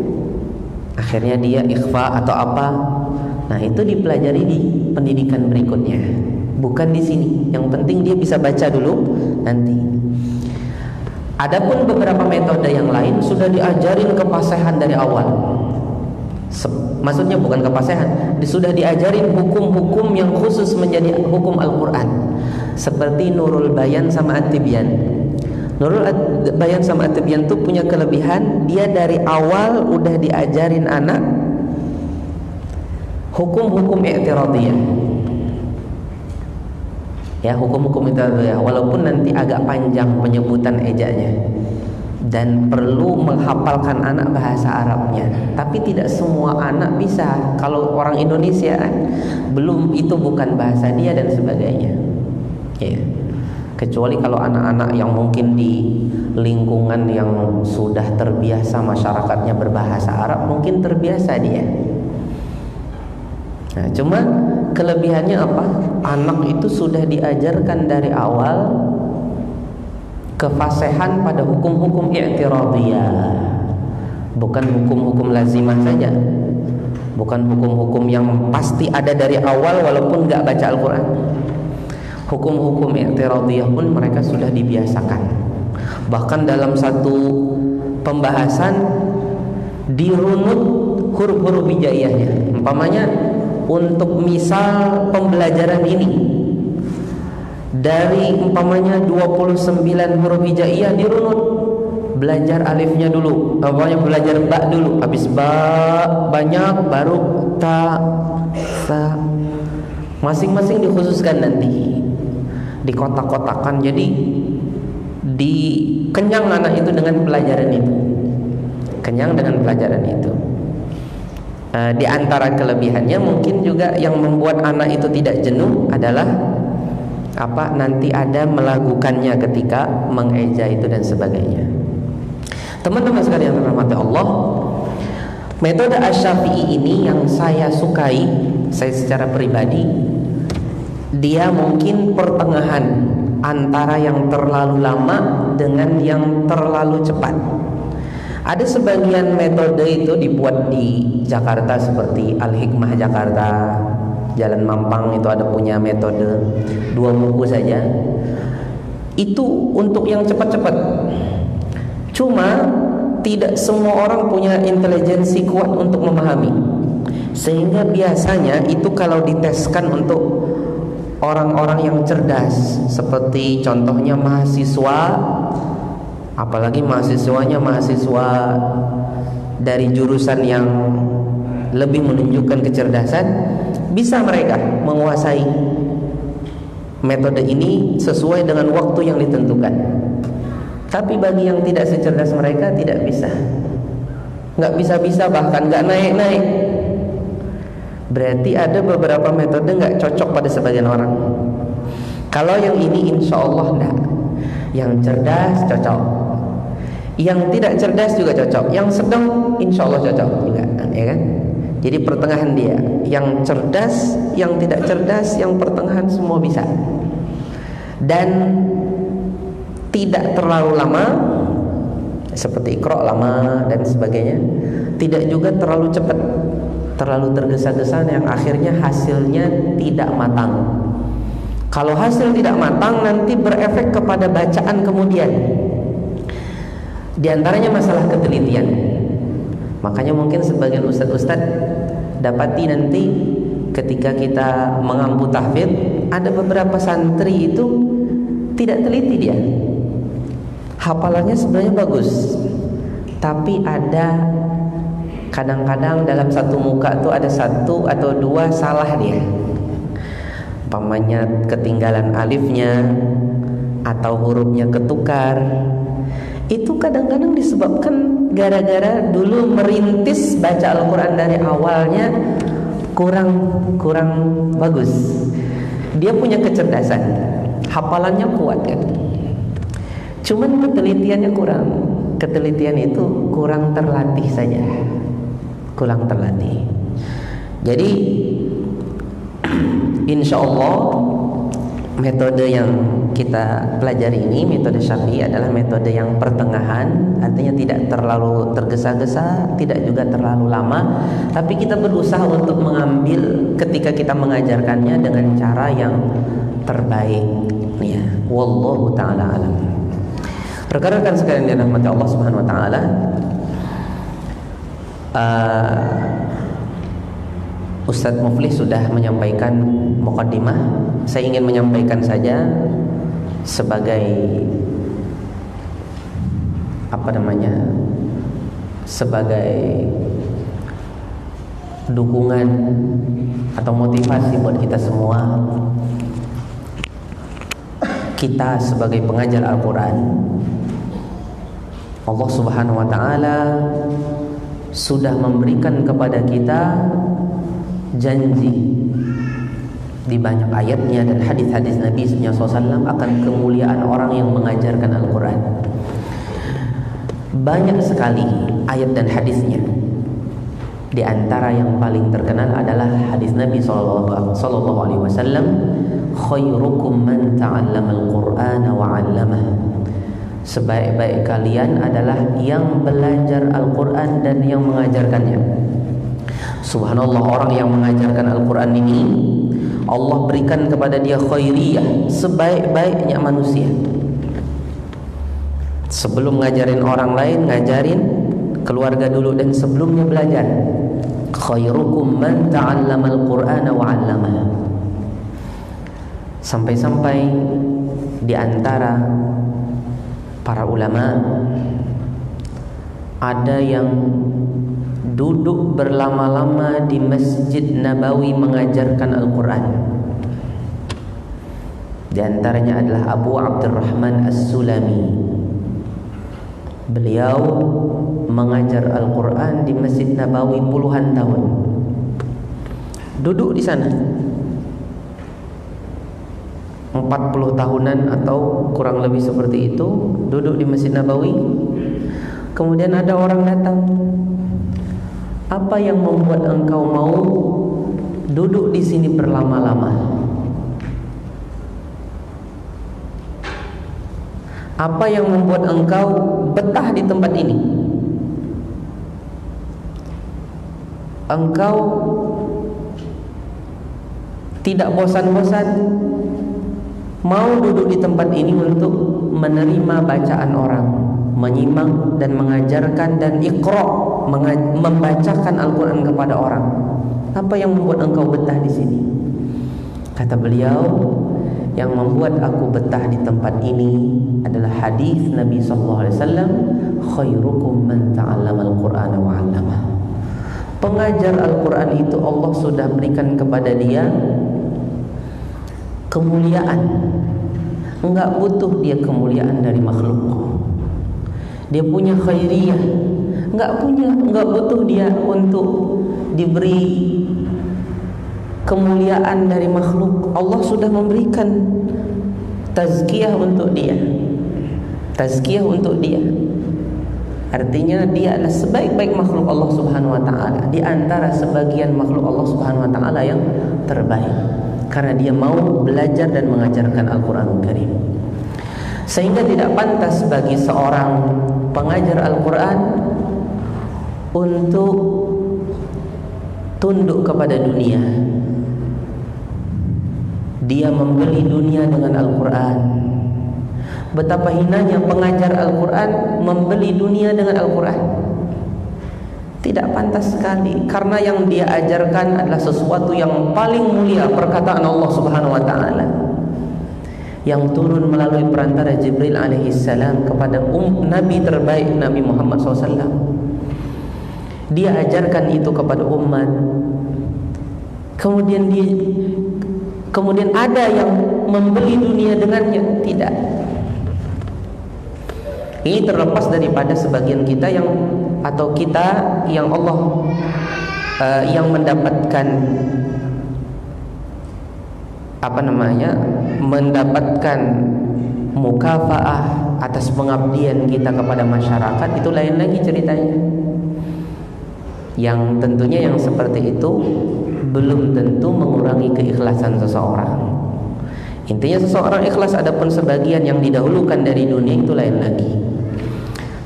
akhirnya dia ikhfa atau apa. Nah, itu dipelajari di pendidikan berikutnya, bukan di sini. Yang penting dia bisa baca dulu nanti. Adapun beberapa metode yang lain sudah diajarin kefasihan dari awal. Maksudnya bukan kefasihan, sudah diajarin hukum-hukum yang khusus menjadi hukum Al-Quran. Seperti Nurul Bayan sama At-Tibyan. Nurul Bayan sama At-Tibyan itu punya kelebihan, dia dari awal udah diajarin anak hukum-hukum i'tiradiyah. Ya, hukum-hukum i'tiradiyah, walaupun nanti agak panjang penyebutan ejanya dan perlu menghafalkan anak bahasa Arabnya. Tapi tidak semua anak bisa. Kalau orang Indonesia belum, itu bukan bahasa dia dan sebagainya. Ya. Kecuali kalau anak-anak yang mungkin di lingkungan yang sudah terbiasa masyarakatnya berbahasa Arab, mungkin terbiasa dia. Nah, cuma kelebihannya apa? Anak itu sudah diajarkan dari awal kefasihan pada hukum-hukum i'tiradiyah, bukan hukum-hukum lazimah saja, bukan hukum-hukum yang pasti ada dari awal walaupun nggak baca Al-Quran. Hukum-hukum i'tiradiyah pun mereka sudah dibiasakan. Bahkan dalam satu pembahasan dirunut huruf-huruf hijaiyahnya. Umpamanya untuk misal pembelajaran ini dari umpamanya 29 huruf hijaiyah dirunut, belajar alifnya dulu, umpamanya belajar ba dulu, habis ba banyak baru ta, sa, masing-masing dikhususkan nanti, dikotak-kotakan. Jadi dikenyang anak itu dengan pelajaran itu, kenyang dengan pelajaran itu. Di antara kelebihannya mungkin juga yang membuat anak itu tidak jenuh adalah apa, nanti ada melakukannya ketika mengeja itu dan sebagainya. Teman-teman sekalian yang dirahmati Allah, metode Asy-Syafi'i ini yang saya sukai, saya secara pribadi, dia mungkin pertengahan antara yang terlalu lama dengan yang terlalu cepat. Ada sebagian metode itu dibuat di Jakarta seperti Al-Hikmah Jakarta, Jalan Mampang itu ada punya metode 2 buku saja. Itu untuk yang cepat-cepat. Cuma tidak semua orang punya intelijensi kuat untuk memahami. Sehingga biasanya itu kalau diteskan untuk orang-orang yang cerdas, seperti contohnya mahasiswa, apalagi mahasiswanya mahasiswa dari jurusan yang lebih menunjukkan kecerdasan, bisa mereka menguasai metode ini sesuai dengan waktu yang ditentukan. Tapi bagi yang tidak secerdas mereka tidak bisa. Nggak bisa-bisa, bahkan nggak naik-naik. Berarti ada beberapa metode nggak cocok pada sebagian orang. Kalau yang ini insya Allah enggak. Yang cerdas cocok, yang tidak cerdas juga cocok, yang sedang insya Allah cocok juga, ya kan? Jadi pertengahan dia, yang cerdas, yang tidak cerdas, yang pertengahan semua bisa. Dan tidak terlalu lama, seperti Iqra lama dan sebagainya. Tidak juga terlalu cepat, terlalu tergesa-gesa yang akhirnya hasilnya tidak matang. Kalau hasil tidak matang nanti berefek kepada bacaan kemudian. Di antaranya masalah ketelitian. Makanya mungkin sebagian ustadz-ustadz dapati nanti ketika kita mengampu tahfidz, ada beberapa santri itu tidak teliti dia. Hafalannya sebenarnya bagus, tapi ada kadang-kadang dalam satu muka tuh ada satu atau dua salah dia. Umpamanya ketinggalan alifnya atau hurufnya ketukar. Itu kadang-kadang disebabkan gara-gara dulu merintis baca Al-Quran dari awalnya kurang bagus. Dia punya kecerdasan, hafalannya kuat kan, cuman ketelitiannya kurang. Ketelitian itu kurang terlatih saja, kurang terlatih. Jadi insya Allah metode yang kita pelajari ini, metode Syafi'i adalah metode yang pertengahan, artinya tidak terlalu tergesa-gesa, tidak juga terlalu lama, tapi kita berusaha untuk mengambil ketika kita mengajarkannya dengan cara yang terbaik. Ya, wallahu taala alam. Rekan-rekan sekalian yang dirahmati Allah Subhanahu wa taala, Ustadz Muflih sudah menyampaikan muqaddimah. Saya ingin menyampaikan saja sebagai sebagai dukungan atau motivasi buat kita semua. Kita sebagai pengajar Al-Quran, Allah Subhanahu wa taala sudah memberikan kepada kita janji di banyak ayatnya dan hadis-hadis Nabi SAW akan kemuliaan orang yang mengajarkan Al-Quran. Banyak sekali ayat dan hadisnya. Di antara yang paling terkenal adalah hadis Nabi SAW, khairukum man ta'allama al-Qur'ana wa 'allamah. Sebaik-baik kalian adalah yang belajar Al-Quran dan yang mengajarkannya. Subhanallah, orang yang mengajarkan Al-Quran ini Allah berikan kepada dia khairiyah, sebaik-baiknya manusia. Sebelum ngajarin orang lain, ngajarin keluarga dulu, dan sebelumnya belajar. Khairukum man ta'allama al-Qur'ana wa 'allamah. Sampai-sampai di antara para ulama ada yang duduk berlama-lama di Masjid Nabawi mengajarkan Al-Quran. Di antaranya adalah Abu Abdurrahman As-Sulami. Beliau mengajar Al-Quran di Masjid Nabawi puluhan tahun. Duduk di sana 40 tahunan atau kurang lebih seperti itu, duduk di Masjid Nabawi. Kemudian ada orang datang, apa yang membuat engkau mau duduk di sini berlama-lama? Apa yang membuat engkau betah di tempat ini? Engkau tidak bosan-bosan mau duduk di tempat ini untuk menerima bacaan orang, menyimak dan mengajarkan dan Iqra, membacakan Al-Quran kepada orang. Apa yang membuat engkau betah di sini? Kata beliau, yang membuat aku betah di tempat ini adalah hadis Nabi SAW, khairukum man ta'allama al-Qur'ana wa 'allamah. Pengajar Al-Quran itu Allah sudah berikan kepada dia kemuliaan. Enggak butuh dia kemuliaan dari makhluk. Dia punya khairiyah. Enggak butuh dia untuk diberi kemuliaan dari makhluk. Allah sudah memberikan tazkiyah untuk dia. Tazkiyah untuk dia. Artinya dia adalah sebaik-baik makhluk Allah Subhanahu wa taala, di antara sebagian makhluk Allah Subhanahu wa taala yang terbaik, karena dia mau belajar dan mengajarkan Al-Qur'anul Karim. Sehingga tidak pantas bagi seorang pengajar Al-Qur'an untuk tunduk kepada dunia. Dia membeli dunia dengan Al-Qur'an. Betapa hinanya pengajar Al-Quran membeli dunia dengan Al-Quran. Tidak pantas sekali, karena yang dia ajarkan adalah sesuatu yang paling mulia, perkataan Allah Subhanahu wa taala yang turun melalui perantara Jibril alaihissalam kepada Nabi terbaik, Nabi Muhammad SAW. Dia ajarkan itu kepada umat. Kemudian ada yang membeli dunia dengannya? Tidak. Ini terlepas daripada sebagian kita yang Allah yang mendapatkan mendapatkan mukafaah atas pengabdian kita kepada masyarakat, itu lain lagi ceritanya. Yang tentunya yang seperti itu belum tentu mengurangi keikhlasan seseorang. Intinya seseorang ikhlas, adapun sebagian yang didahulukan dari dunia itu lain lagi.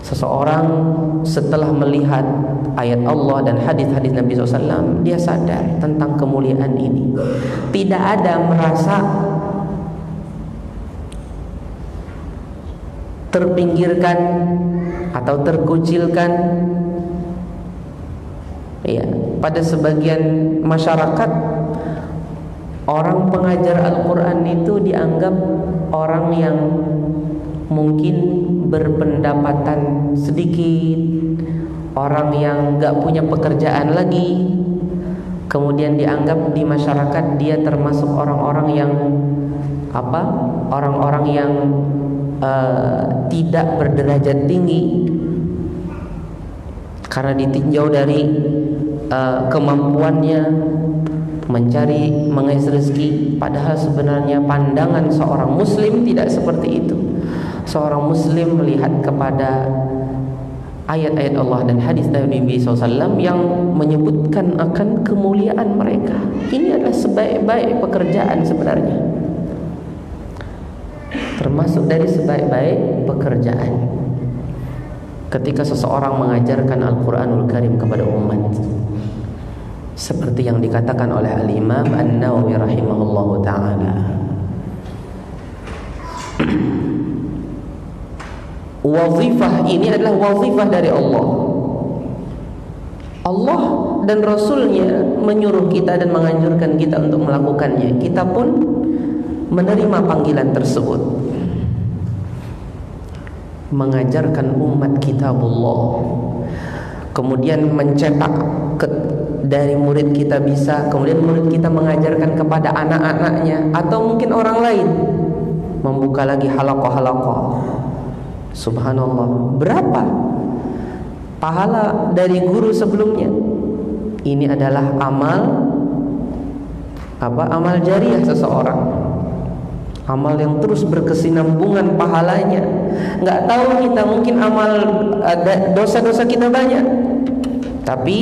Seseorang setelah melihat ayat Allah dan hadis-hadis Nabi SAW, dia sadar tentang kemuliaan ini. Tidak ada merasa terpinggirkan atau terkucilkan. Ya, pada sebagian masyarakat, orang pengajar Al-Quran itu dianggap orang yang mungkin berpendapatan sedikit, orang yang gak punya pekerjaan lagi. Kemudian dianggap di masyarakat dia termasuk orang-orang yang orang-orang yang tidak berderajat tinggi, karena ditinjau dari kemampuannya mengais rezeki. Padahal sebenarnya pandangan seorang muslim tidak seperti itu. Seorang muslim melihat kepada ayat-ayat Allah dan hadis Nabi SAW yang menyebutkan akan kemuliaan mereka. Ini adalah sebaik-baik pekerjaan sebenarnya, termasuk dari sebaik-baik pekerjaan ketika seseorang mengajarkan Al-Quranul Karim kepada umat, seperti yang dikatakan oleh Al-Imam An-Nawawi rahimahullahu ta'ala. Wazifah ini adalah wazifah dari Allah. Allah dan Rasulnya menyuruh kita dan menganjurkan kita untuk melakukannya. Kita pun menerima panggilan tersebut, mengajarkan umat kitabullah, kemudian mencetak dari murid kita bisa, kemudian murid kita mengajarkan kepada anak-anaknya, atau mungkin orang lain, membuka lagi halaqah-halaqah. Subhanallah, berapa pahala dari guru sebelumnya. Ini adalah amal jariah seseorang, amal yang terus berkesinambungan pahalanya. Nggak tahu kita, mungkin amal dosa-dosa kita banyak, tapi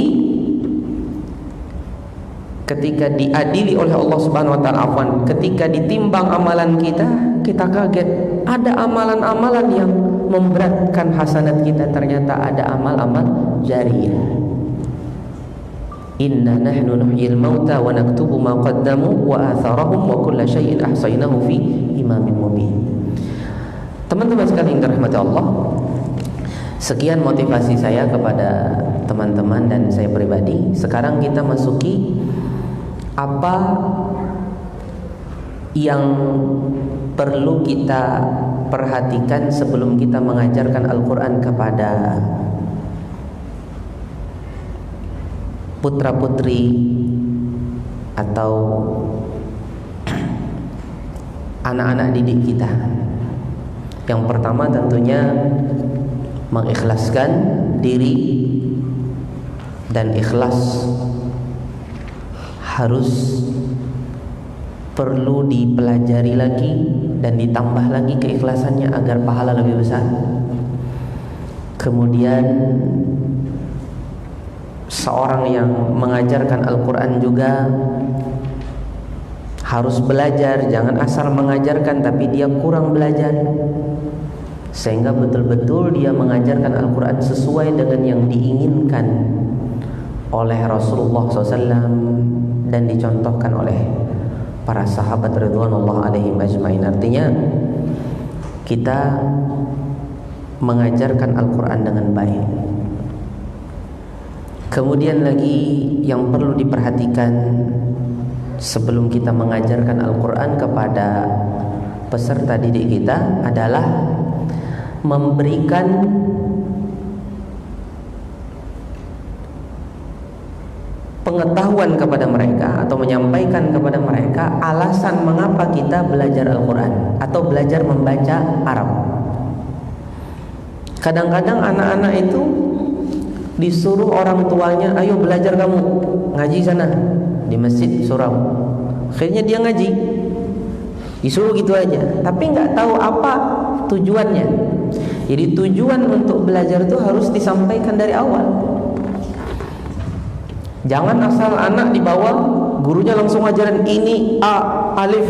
ketika diadili oleh Allah Subhanahu wa taala, ketika ditimbang amalan kita kaget. Ada amalan-amalan yang memberatkan hasanat kita, ternyata ada amal-amal jariyah. Inna nahnu nuhyil mauta wa naktubu ma qaddamu wa atharahum wa kulla syai'in ahsaynahu fi imamin mubin. Teman-teman sekalian yang dirahmati Allah, sekian motivasi saya kepada teman-teman dan saya pribadi. Sekarang kita masuki apa yang perlu kita perhatikan sebelum kita mengajarkan Al-Quran kepada putra-putri atau anak-anak didik kita. Yang pertama tentunya mengikhlaskan diri, dan ikhlas harus perlu dipelajari lagi dan ditambah lagi keikhlasannya agar pahala lebih besar. Kemudian seorang yang mengajarkan Al-Quran juga harus belajar, jangan asal mengajarkan tapi dia kurang belajar, sehingga betul-betul dia mengajarkan Al-Quran sesuai dengan yang diinginkan oleh Rasulullah SAW dan dicontohkan oleh para sahabat ridwanullah alaihim ajmain. Artinya kita mengajarkan Al-Quran dengan baik. Kemudian lagi yang perlu diperhatikan sebelum kita mengajarkan Al-Quran kepada peserta didik kita adalah memberikan pengetahuan kepada mereka atau menyampaikan kepada mereka alasan mengapa kita belajar Al-Quran atau belajar membaca Arab. Kadang-kadang anak-anak itu disuruh orang tuanya, ayo belajar kamu, ngaji sana di masjid surau. Akhirnya dia ngaji, disuruh gitu aja, tapi nggak tahu apa tujuannya. Jadi tujuan untuk belajar itu harus disampaikan dari awal. Jangan asal anak dibawa, gurunya langsung ajaran ini A, alif,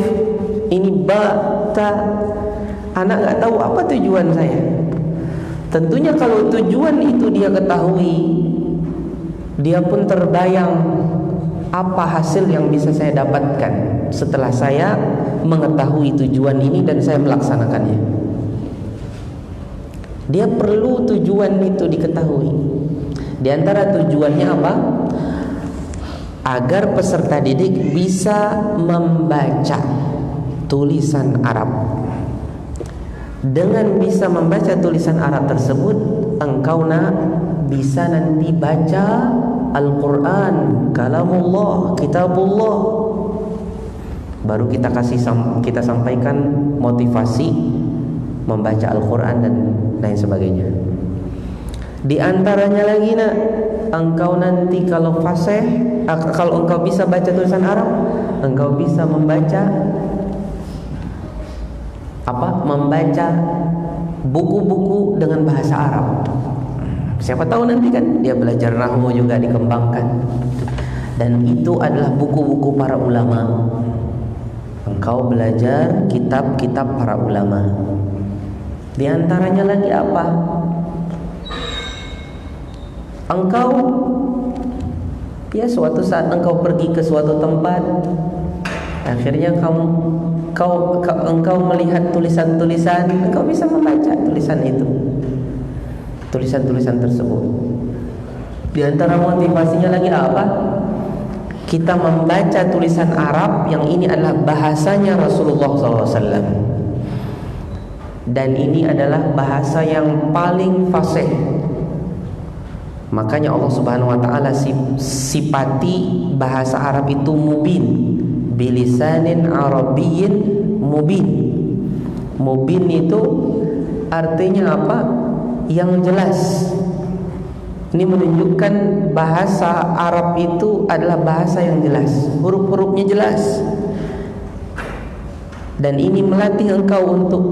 ini ba, ta. Anak nggak tahu apa tujuan saya. Tentunya kalau tujuan itu dia ketahui, dia pun terbayang apa hasil yang bisa saya dapatkan setelah saya mengetahui tujuan ini dan saya melaksanakannya. Dia perlu tujuan itu diketahui. Di antara tujuannya apa? Agar peserta didik bisa membaca tulisan Arab. Dengan bisa membaca tulisan Arab tersebut, engkau bisa nanti baca Al-Quran, kalamullah, kitabullah. Baru kita sampaikan motivasi membaca Al-Quran dan lain sebagainya. Di antaranya lagi engkau nanti kalau fasih, kalau engkau bisa baca tulisan Arab, engkau bisa membaca buku-buku dengan bahasa Arab. Siapa tahu nanti kan dia belajar nahwu juga dikembangkan. Dan itu adalah buku-buku para ulama. Engkau belajar kitab-kitab para ulama. Di antaranya lagi apa? Engkau suatu saat engkau pergi ke suatu tempat, akhirnya engkau melihat tulisan-tulisan, engkau bisa membaca tulisan itu, tulisan-tulisan tersebut. Di antara motivasinya lagi apa? Kita membaca tulisan Arab yang ini adalah bahasanya Rasulullah SAW, dan ini adalah bahasa yang paling fasih. Makanya Allah Subhanahu wa taala sifati bahasa Arab itu mubin, bilisanin arabiyyin mubin. Mubin itu artinya apa? Yang jelas. Ini menunjukkan bahasa Arab itu adalah bahasa yang jelas, huruf-hurufnya jelas. Dan ini melatih engkau untuk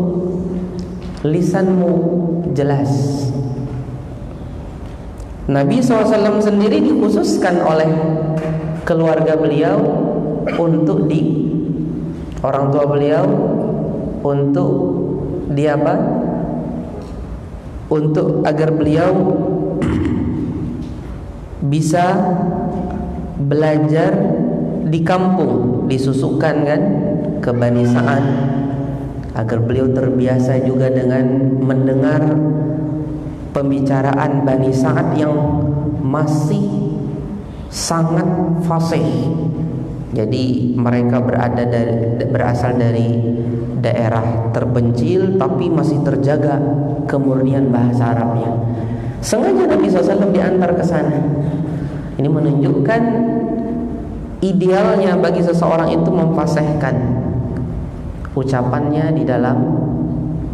lisanmu jelas. Nabi SAW sendiri dikhususkan oleh keluarga beliau untuk orang tua beliau untuk untuk agar beliau bisa belajar di kampung, disusukan kan ke Bani Sa'ad, agar beliau terbiasa juga dengan mendengar pembicaraan Bani Sa'ad yang masih sangat fasih. Jadi mereka berasal dari daerah terpencil tapi masih terjaga kemurnian bahasa Arabnya. Sengaja Nabi SAW diantar ke sana. Ini menunjukkan idealnya bagi seseorang itu memfasihkan ucapannya di dalam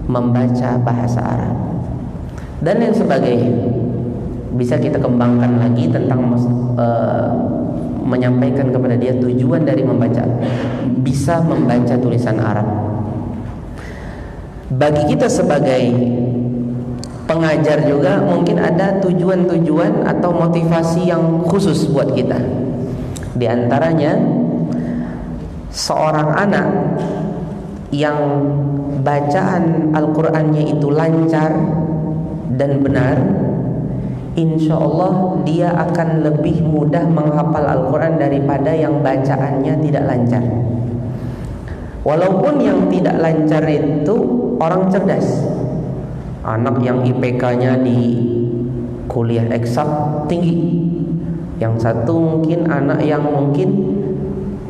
membaca bahasa Arab dan yang sebagainya. Bisa kita kembangkan lagi tentang menyampaikan kepada dia tujuan dari bisa membaca tulisan Arab. Bagi kita sebagai pengajar juga mungkin ada tujuan-tujuan atau motivasi yang khusus buat kita. Di antaranya, seorang anak yang bacaan Al-Qur'annya itu lancar dan benar, insya Allah dia akan lebih mudah menghafal Al-Quran daripada yang bacaannya tidak lancar. Walaupun yang tidak lancar itu orang cerdas, anak yang IPK-nya di kuliah eksak tinggi, yang satu mungkin anak yang mungkin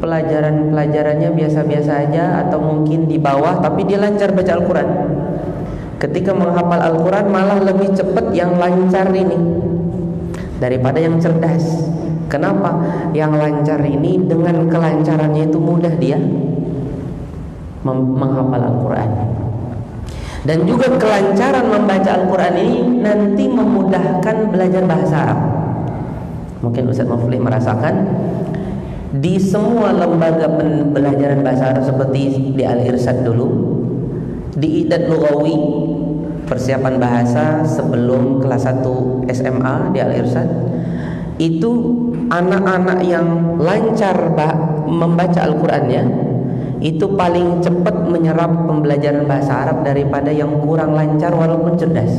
pelajarannya biasa-biasa aja atau mungkin di bawah, tapi dia lancar baca Al-Quran. Ketika menghafal Al-Quran malah lebih cepat yang lancar ini daripada yang cerdas. Kenapa? Yang lancar ini dengan kelancarannya itu mudah dia menghafal Al-Quran. Dan juga kelancaran membaca Al-Quran ini nanti memudahkan belajar bahasa Arab. Mungkin Ustaz Muflih merasakan di semua lembaga pembelajaran bahasa Arab seperti di Al-Irsyad dulu, di I'dad Lughawi, persiapan bahasa sebelum kelas 1 SMA di Al-Irsyad, itu anak-anak yang lancar membaca Al-Qur'annya itu paling cepat menyerap pembelajaran bahasa Arab daripada yang kurang lancar walaupun cerdas.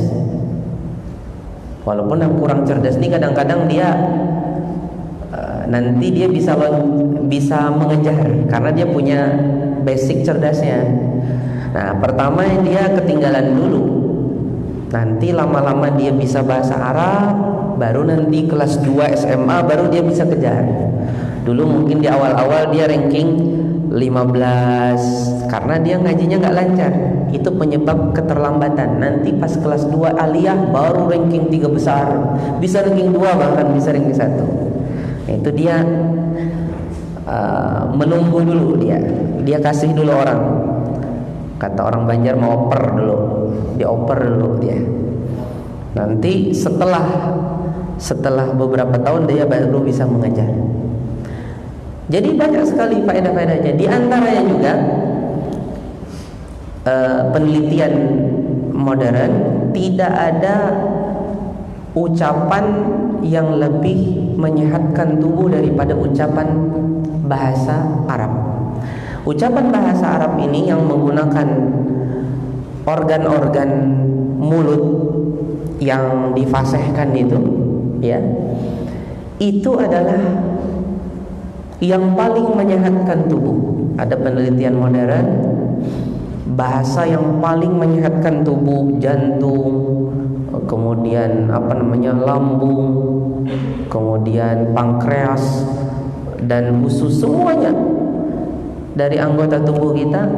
Walaupun yang kurang cerdas ini kadang-kadang dia nanti dia bisa mengejar karena dia punya basic cerdasnya. Nah, pertama dia ketinggalan dulu. Nanti lama-lama dia bisa bahasa Arab, baru nanti kelas 2 SMA baru dia bisa kejar. Dulu mungkin di awal-awal dia ranking 15 karena dia ngajinya nggak lancar. Itu penyebab keterlambatan. Nanti pas kelas 2 aliyah baru ranking 3 besar, bisa ranking 2 bahkan bisa ranking 1. Itu dia menunggu dulu dia kasih dulu orang. Kata orang Banjar mau oper dulu, dioper dulu dia. Nanti setelah beberapa tahun dia baru bisa mengejar. Jadi banyak sekali faedah-faedahnya. Di antaranya juga penelitian modern, tidak ada ucapan yang lebih menyehatkan tubuh daripada ucapan bahasa Arab. Ucapan bahasa Arab ini yang menggunakan organ-organ mulut yang difasihkan itu, ya, itu adalah yang paling menyehatkan tubuh. Ada penelitian modern, bahasa yang paling menyehatkan tubuh, jantung, kemudian lambung, kemudian pankreas dan usus, semuanya dari anggota tubuh kita,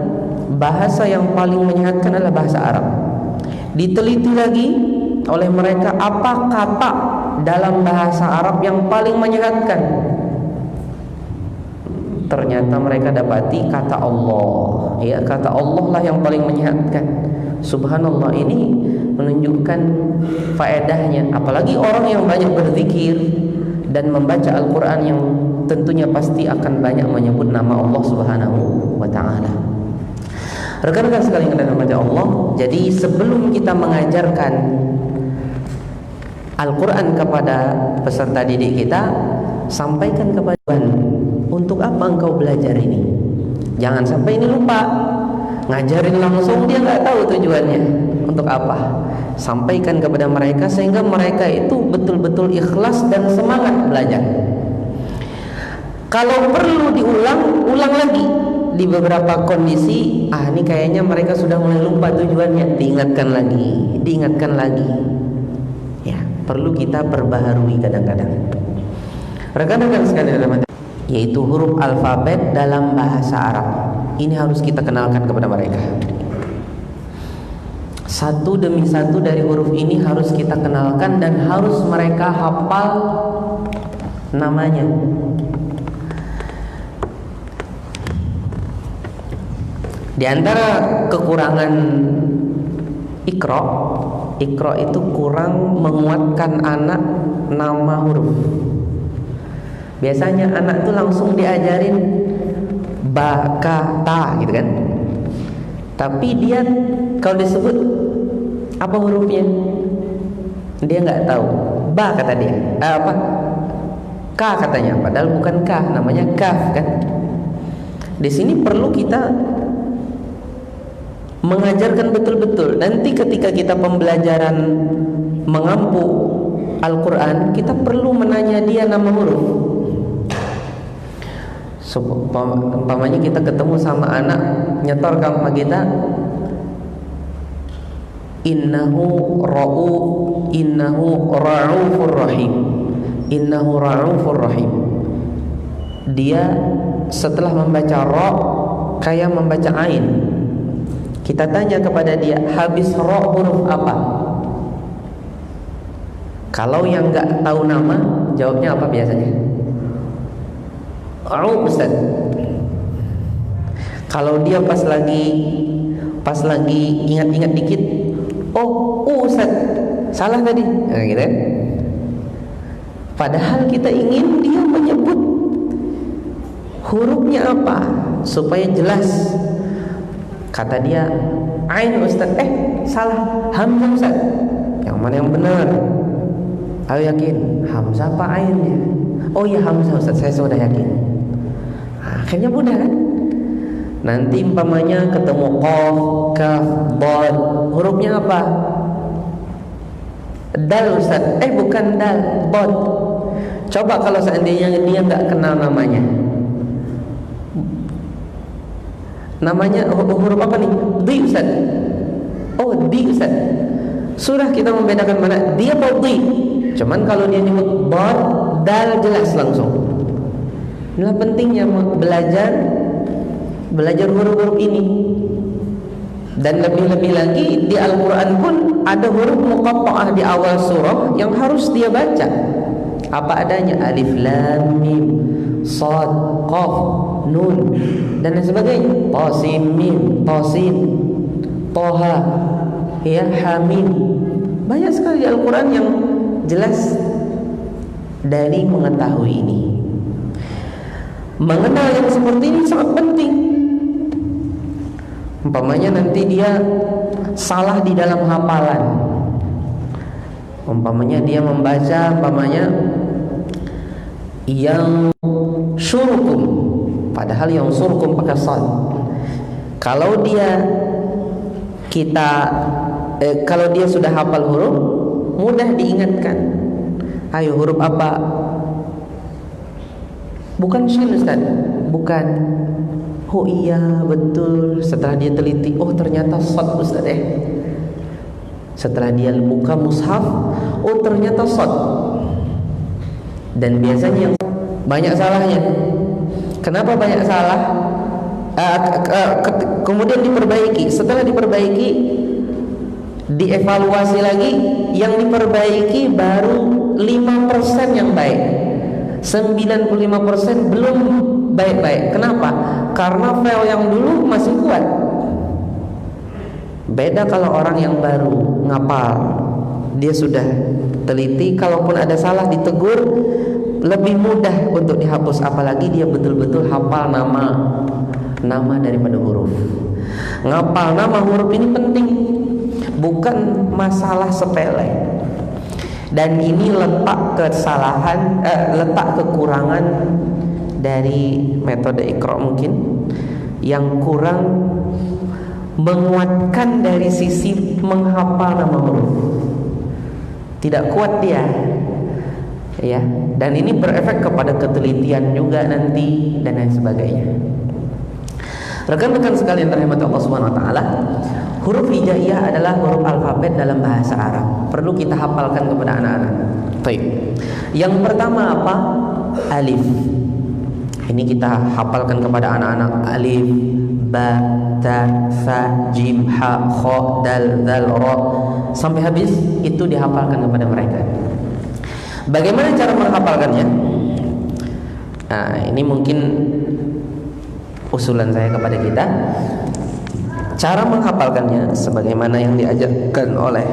bahasa yang paling menyehatkan adalah bahasa Arab. Diteliti lagi oleh mereka apa kata dalam bahasa Arab yang paling menyehatkan. Ternyata mereka dapati kata Allah. Ya, kata Allah lah yang paling menyehatkan. Subhanallah, ini menunjukkan faedahnya. Apalagi orang yang banyak berzikir dan membaca Al-Quran yang tentunya pasti akan banyak menyebut nama Allah Subhanahu wa ta'ala. Rekan-rekan sekalian yang dirahmati Allah, jadi sebelum kita mengajarkan Al-Quran kepada peserta didik kita, sampaikan kepada Tuhan, untuk apa engkau belajar ini? Jangan sampai ini lupa. Ngajarin langsung dia nggak tahu tujuannya untuk apa. Sampaikan kepada mereka sehingga mereka itu betul-betul ikhlas dan semangat belajar. Kalau perlu ulang lagi di beberapa kondisi. Ini kayaknya mereka sudah mulai lupa tujuannya. Diingatkan lagi. Ya, perlu kita perbaharui kadang-kadang. Rekan-rekan sekalian, yaitu huruf alfabet dalam bahasa Arab. Ini harus kita kenalkan kepada mereka. Satu demi satu dari huruf ini harus kita kenalkan dan harus mereka hafal namanya. Di antara kekurangan Iqra itu kurang menguatkan anak nama huruf. Biasanya anak tuh langsung diajarin ba, ka, ta gitu kan. Tapi dia kalau disebut apa hurufnya, dia nggak tahu. Ba kata dia, apa? Ka katanya, padahal bukan ka, namanya kaf kan. Di sini perlu kita mengajarkan betul-betul. Nanti ketika kita pembelajaran mengampu Al-Quran, kita perlu menanya dia nama huruf. Umpamanya kita ketemu sama anak nyetor ke sama kita, innahu ra'ufur rahim, innahu ra'ufur rahim. Dia setelah membaca ra kayak membaca ain. Kita tanya kepada dia, habis ra huruf apa? Kalau yang nggak tahu nama, jawabnya apa biasanya? Ustaz. Kalau dia pas lagi ingat-ingat dikit, Ustaz, salah tadi, nah, gitu kan? Padahal kita ingin dia menyebut hurufnya apa supaya jelas. Kata dia, ain Ustaz, salah, hamzah Ustaz. Yang mana yang benar? Ayo yakin, hamzah apa ainnya? Oh iya hamzah Ustaz, saya sudah yakin. Akhirnya mudah kan? Nanti umpamanya ketemu qaf, kaf, dal, hurufnya apa? Dal Ustaz, bukan dal, dal. Coba kalau seandainya dia nggak kenal namanya, huruf apa nih? Di Ustaz. Oh di Ustaz. Surah kita membedakan mana dia atau di. Cuman kalau dia nyebut dal jelas langsung. Inilah pentingnya belajar huruf-huruf ini. Dan lebih-lebih lagi di Al-Quran pun ada huruf muqatta'ah di awal surah yang harus dia baca apa adanya, alif lam mim sad qaf nun dan lain sebagainya, tasim mim tasin toha ya hamim. Banyak sekali di Al-Quran yang jelas. Dari mengetahui ini, mengenal yang seperti ini sangat penting. Umpamanya nanti dia salah di dalam hafalan. Umpamanya dia membaca yang syurkum, padahal yang surkum pakai sad. Kalau dia sudah hafal huruf, mudah diingatkan. Ayo huruf apa? Bukan shin Ustaz, bukan. Oh iya betul. Setelah dia teliti, ternyata sad Ustaz. Setelah dia buka mushaf, ternyata sad. Dan biasanya yang banyak salahnya. Kenapa banyak salah? Kemudian diperbaiki. Setelah diperbaiki, dievaluasi lagi. Yang diperbaiki baru 5% yang baik, 95% belum baik-baik. Kenapa? Karena file yang dulu masih kuat. Beda kalau orang yang baru ngapal, dia sudah teliti, kalaupun ada salah ditegur, lebih mudah untuk dihapus. Apalagi dia betul-betul hafal nama daripada huruf. Ngapal nama huruf ini penting, bukan masalah sepele. Dan ini letak kekurangan dari metode Iqra mungkin, yang kurang menguatkan dari sisi menghafal nama huruf. Tidak kuat dia, ya. Dan ini berefek kepada ketelitian juga nanti dan lain sebagainya. Rekan-rekan sekalian rahimati Allah Subhanahu wa taala, huruf hijaiyah adalah huruf alfabet dalam bahasa Arab. Perlu kita hafalkan kepada anak-anak. Baik. Yang pertama apa? Alif. Ini kita hafalkan kepada anak-anak. Alif, ba, ta, sa, jim, ha, kha, dal, zal, ra sampai habis itu dihafalkan kepada mereka. Bagaimana cara menghafalkannya? Nah, ini mungkin usulan saya kepada kita. cara menghafalkannya sebagaimana yang diajarkan oleh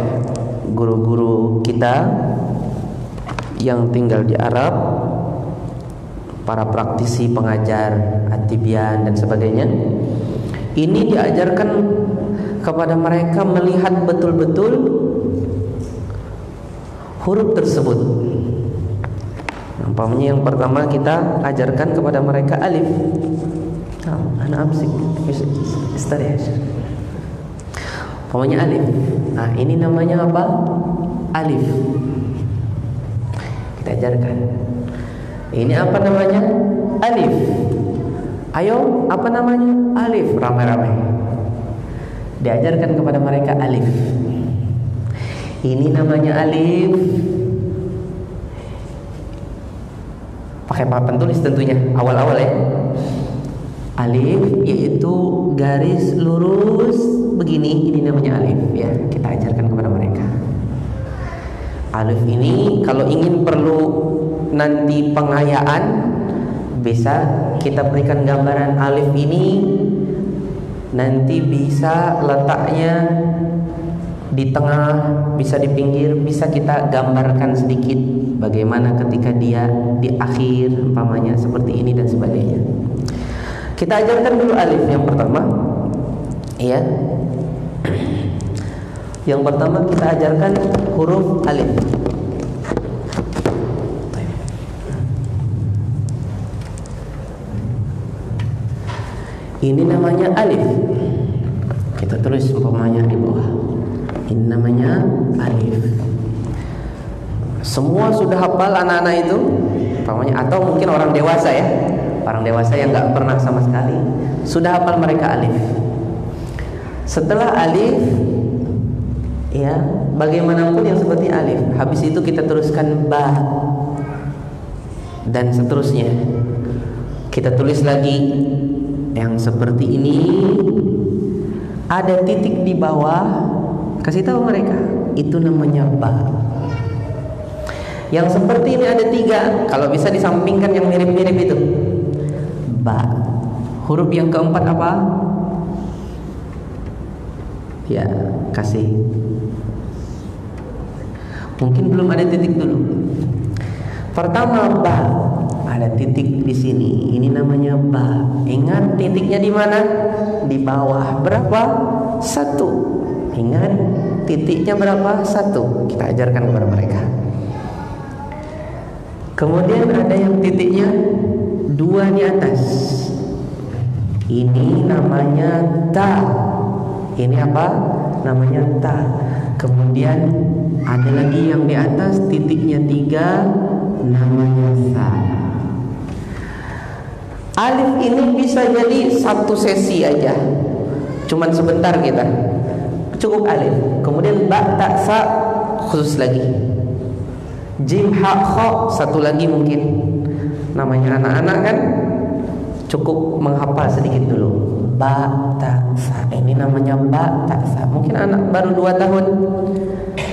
guru-guru kita yang tinggal di Arab, para praktisi pengajar at-tibyan dan sebagainya. Ini diajarkan kepada mereka melihat betul-betul huruf tersebut. Umpamanya yang pertama kita ajarkan kepada mereka alif. Ana amsik istarih. Umpamanya alif. Nah, ini namanya apa? Alif. Kita ajarkan. Ini apa namanya? Alif. Ayo, apa namanya? Alif. Ramai-ramai diajarkan kepada mereka alif. Ini namanya alif. Pakai papan tulis tentunya awal-awal ya. Alif yaitu garis lurus begini, ini namanya alif ya. Kita ajarkan kepada mereka. Alif ini kalau ingin perlu nanti pengayaan, bisa kita berikan gambaran alif ini. Nanti bisa letaknya di tengah, bisa di pinggir, bisa kita gambarkan sedikit bagaimana ketika dia di akhir, umpamanya seperti ini dan sebagainya. Kita ajarkan dulu alif yang pertama, ya. Yang pertama kita ajarkan huruf alif. Ini namanya alif. Kita tulis umpamanya di bawah. Ini namanya alif. Semua sudah hafal anak-anak itu, umpamanya, atau mungkin orang dewasa ya. Orang dewasa yang nggak pernah sama sekali sudah hafal mereka alif. Setelah alif, ya, bagaimanapun yang seperti alif, habis itu kita teruskan ba dan seterusnya. Kita tulis lagi yang seperti ini. Ada titik di bawah, kasih tahu mereka itu namanya ba. Yang seperti ini ada 3, kalau bisa disampingkan yang mirip-mirip itu ba. Huruf yang keempat apa? Ya, kasih. Mungkin belum ada titik dulu. Pertama ba, ada titik di sini. Ini namanya ba. Ingat titiknya di mana? Di bawah. Berapa? 1. Ingat titiknya berapa? 1. Kita ajarkan kepada mereka. Kemudian ada yang titiknya 2 di atas. Ini namanya ta. Ini apa? Namanya ta. Kemudian ada lagi yang di atas titiknya 3, namanya sa. Alif ini bisa jadi 1 sesi aja, cuman sebentar kita. Cukup alif. Kemudian ba, ta, sa khusus lagi. Jim, ha, kha 1 lagi mungkin. Namanya anak-anak kan cukup menghafal sedikit dulu. Ba, ta, sa. Ini namanya ba, ta, sa. Mungkin anak baru 2 tahun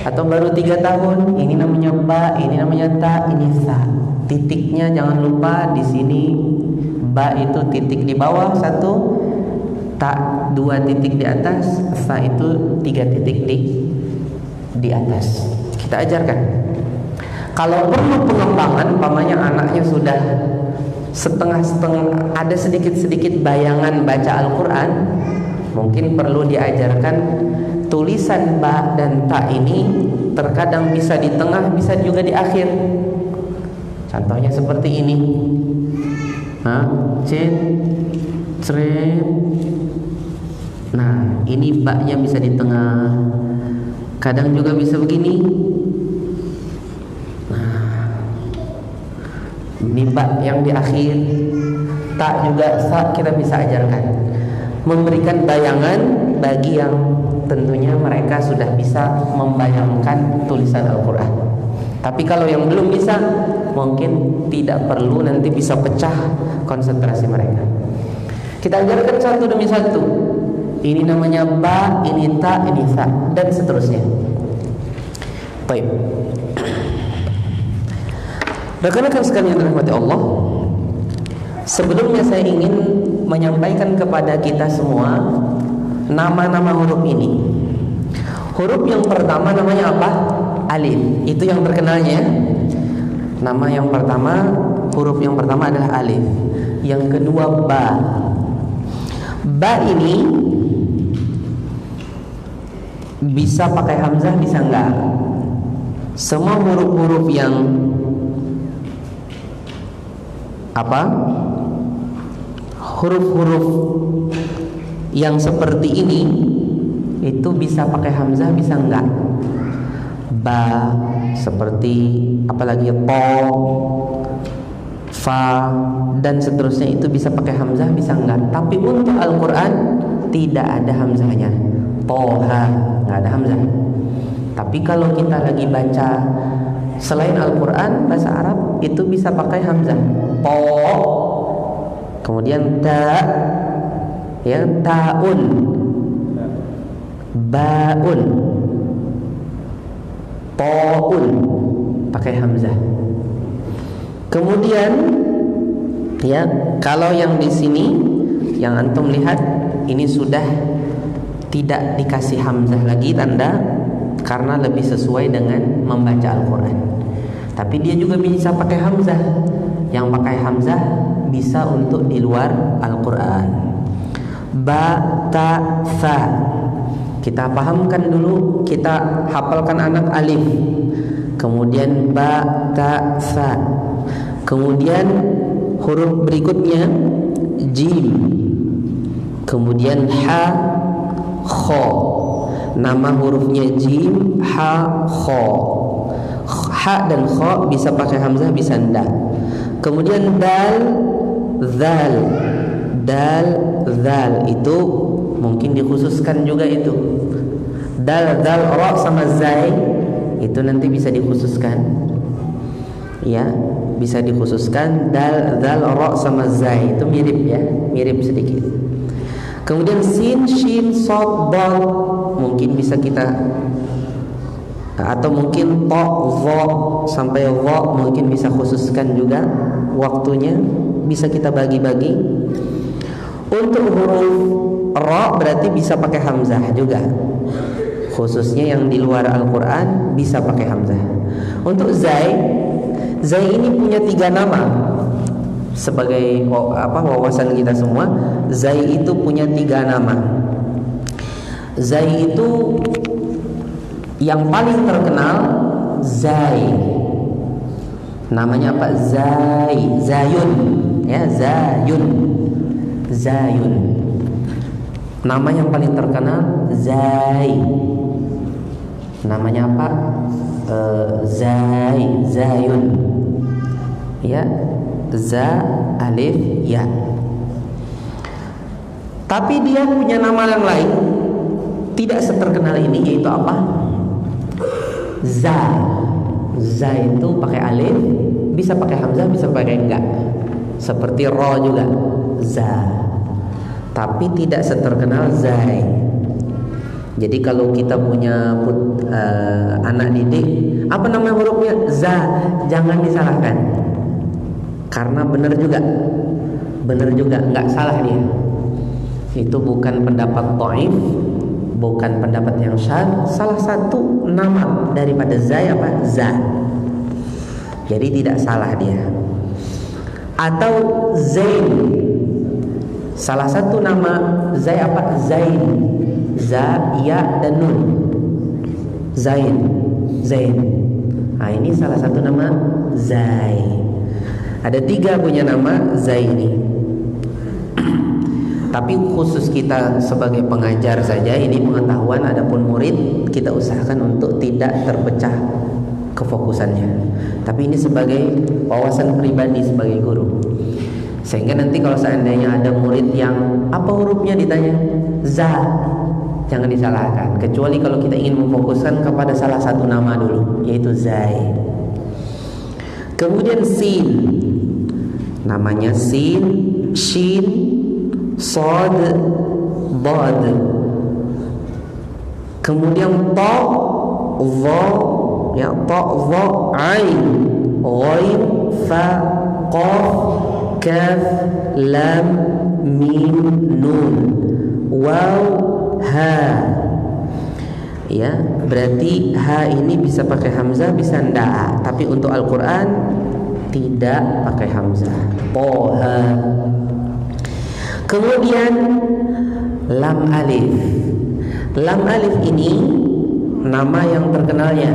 atau baru 3 tahun. Ini namanya ba, ini namanya ta, ini sa. Titiknya jangan lupa di sini. Ba itu titik di bawah 1, ta 2 titik di atas, sa itu 3 titik di atas. Kita ajarkan. Kalau perlu pengembangan, umpamanya anaknya sudah setengah-setengah, ada sedikit-sedikit bayangan baca Al-Quran, mungkin perlu diajarkan tulisan ba dan ta ini terkadang bisa di tengah, bisa juga di akhir. Contohnya seperti ini. Cet, cret. Nah, ini ba-nya bisa di tengah. Kadang juga bisa begini. Nah, ini ba yang di akhir. Ta juga, sa kita bisa ajarkan. Memberikan bayangan bagi yang tentunya mereka sudah bisa membayangkan tulisan Al-Quran. Tapi kalau yang belum bisa, mungkin tidak perlu, nanti bisa pecah konsentrasi mereka. Kita ajarkan 1 demi 1. Ini namanya ba, ini ta, ini sa, dan seterusnya. Baik. Rekan-rekan sekalian dirahmati Allah, sebelumnya saya ingin menyampaikan kepada kita semua nama-nama huruf ini. Huruf yang pertama namanya apa? Alif. Itu yang terkenalnya. Nama yang pertama, huruf yang pertama adalah alif. Yang kedua ba. Ba ini bisa pakai hamzah, bisa enggak? Semua huruf-huruf yang apa? Huruf-huruf yang seperti ini itu bisa pakai hamzah, bisa enggak? Ba, seperti apalagi to, fa, dan seterusnya itu bisa pakai hamzah, bisa enggak? Tapi untuk Al-Quran tidak ada hamzahnya. Toha, nggak ada hamzah. Tapi kalau kita lagi baca selain Al-Quran bahasa Arab itu bisa pakai hamzah. To, kemudian ta, ya, taun, baun, toun, pakai hamzah. Kemudian ya, kalau yang di sini yang antum lihat ini sudah tidak dikasih hamzah lagi tanda, karena lebih sesuai dengan membaca Al-Quran. Tapi dia juga bisa pakai hamzah. Yang pakai hamzah bisa untuk di luar Al-Quran. Ba, ta, tha. Kita pahamkan dulu, kita hafalkan anak alif. Kemudian ba, ta, tha. Kemudian huruf berikutnya jim. Kemudian ha, kho. Nama hurufnya jim, ha, kho. Ha dan kho bisa pakai hamzah, bisa enggak. Kemudian dal, zal. Dal, zal itu mungkin dikhususkan juga itu. Dal, zal, ra sama zai itu nanti bisa dikhususkan. Ya, bisa dikhususkan. Dal, zal, ra sama zai itu mirip ya, mirip sedikit. Kemudian sin, shin, sod, dal mungkin bisa kita, atau mungkin to, vo sampai vo mungkin bisa khususkan juga waktunya, bisa kita bagi-bagi. Untuk huruf ra berarti bisa pakai hamzah juga, khususnya yang di luar Al-Quran bisa pakai hamzah. Untuk zai, zai ini punya 3 nama. Sebagai wawasan kita semua, zai itu punya 3 nama. Zai itu yang paling terkenal zai. Namanya apa? Zai, zayun, ya, zayun. Zayun. Nama yang paling terkenal zai. Namanya apa? Zai, zayun. Ya, za, alif, ya. Tapi dia punya nama yang lain, tidak seterkenal ini, yaitu apa? Za. Za itu pakai alif, bisa pakai hamzah, bisa pakai enggak. Seperti ro juga, za. Tapi tidak seterkenal zai. Jadi kalau kita punya anak didik, apa nama hurufnya? Za. Jangan disalahkan, karena benar juga, nggak salah dia. Itu bukan pendapat dhaif, bukan pendapat yang syadz. Salah satu nama daripada zai apa? Za. Jadi tidak salah dia. Atau zain. Salah satu nama zai apa? Zain. Za, ya, dan nun. Zain, zain. Nah, ini salah satu nama zai. Ada 3 punya nama zai ini. Tapi khusus kita sebagai pengajar saja, ini pengetahuan. Adapun murid, kita usahakan untuk tidak terpecah kefokusannya. Tapi ini sebagai wawasan pribadi sebagai guru. Sehingga nanti kalau seandainya ada murid yang apa hurufnya ditanya za, jangan disalahkan. Kecuali kalau kita ingin memfokuskan kepada salah satu nama dulu, yaitu zai. Kemudian sin. Namanya sin, shin, sod, dad. Kemudian ta, dha, ya, ta, dha, ain, ghain, fa, qaf, kaf, lam, mim, nun, waw, ha. Ya, berarti ha ini bisa pakai hamzah, bisa ndak. Tapi untuk Al-Qur'an tidak pakai hamzah. Toha. Kemudian lam alif. Lam alif ini nama yang terkenalnya.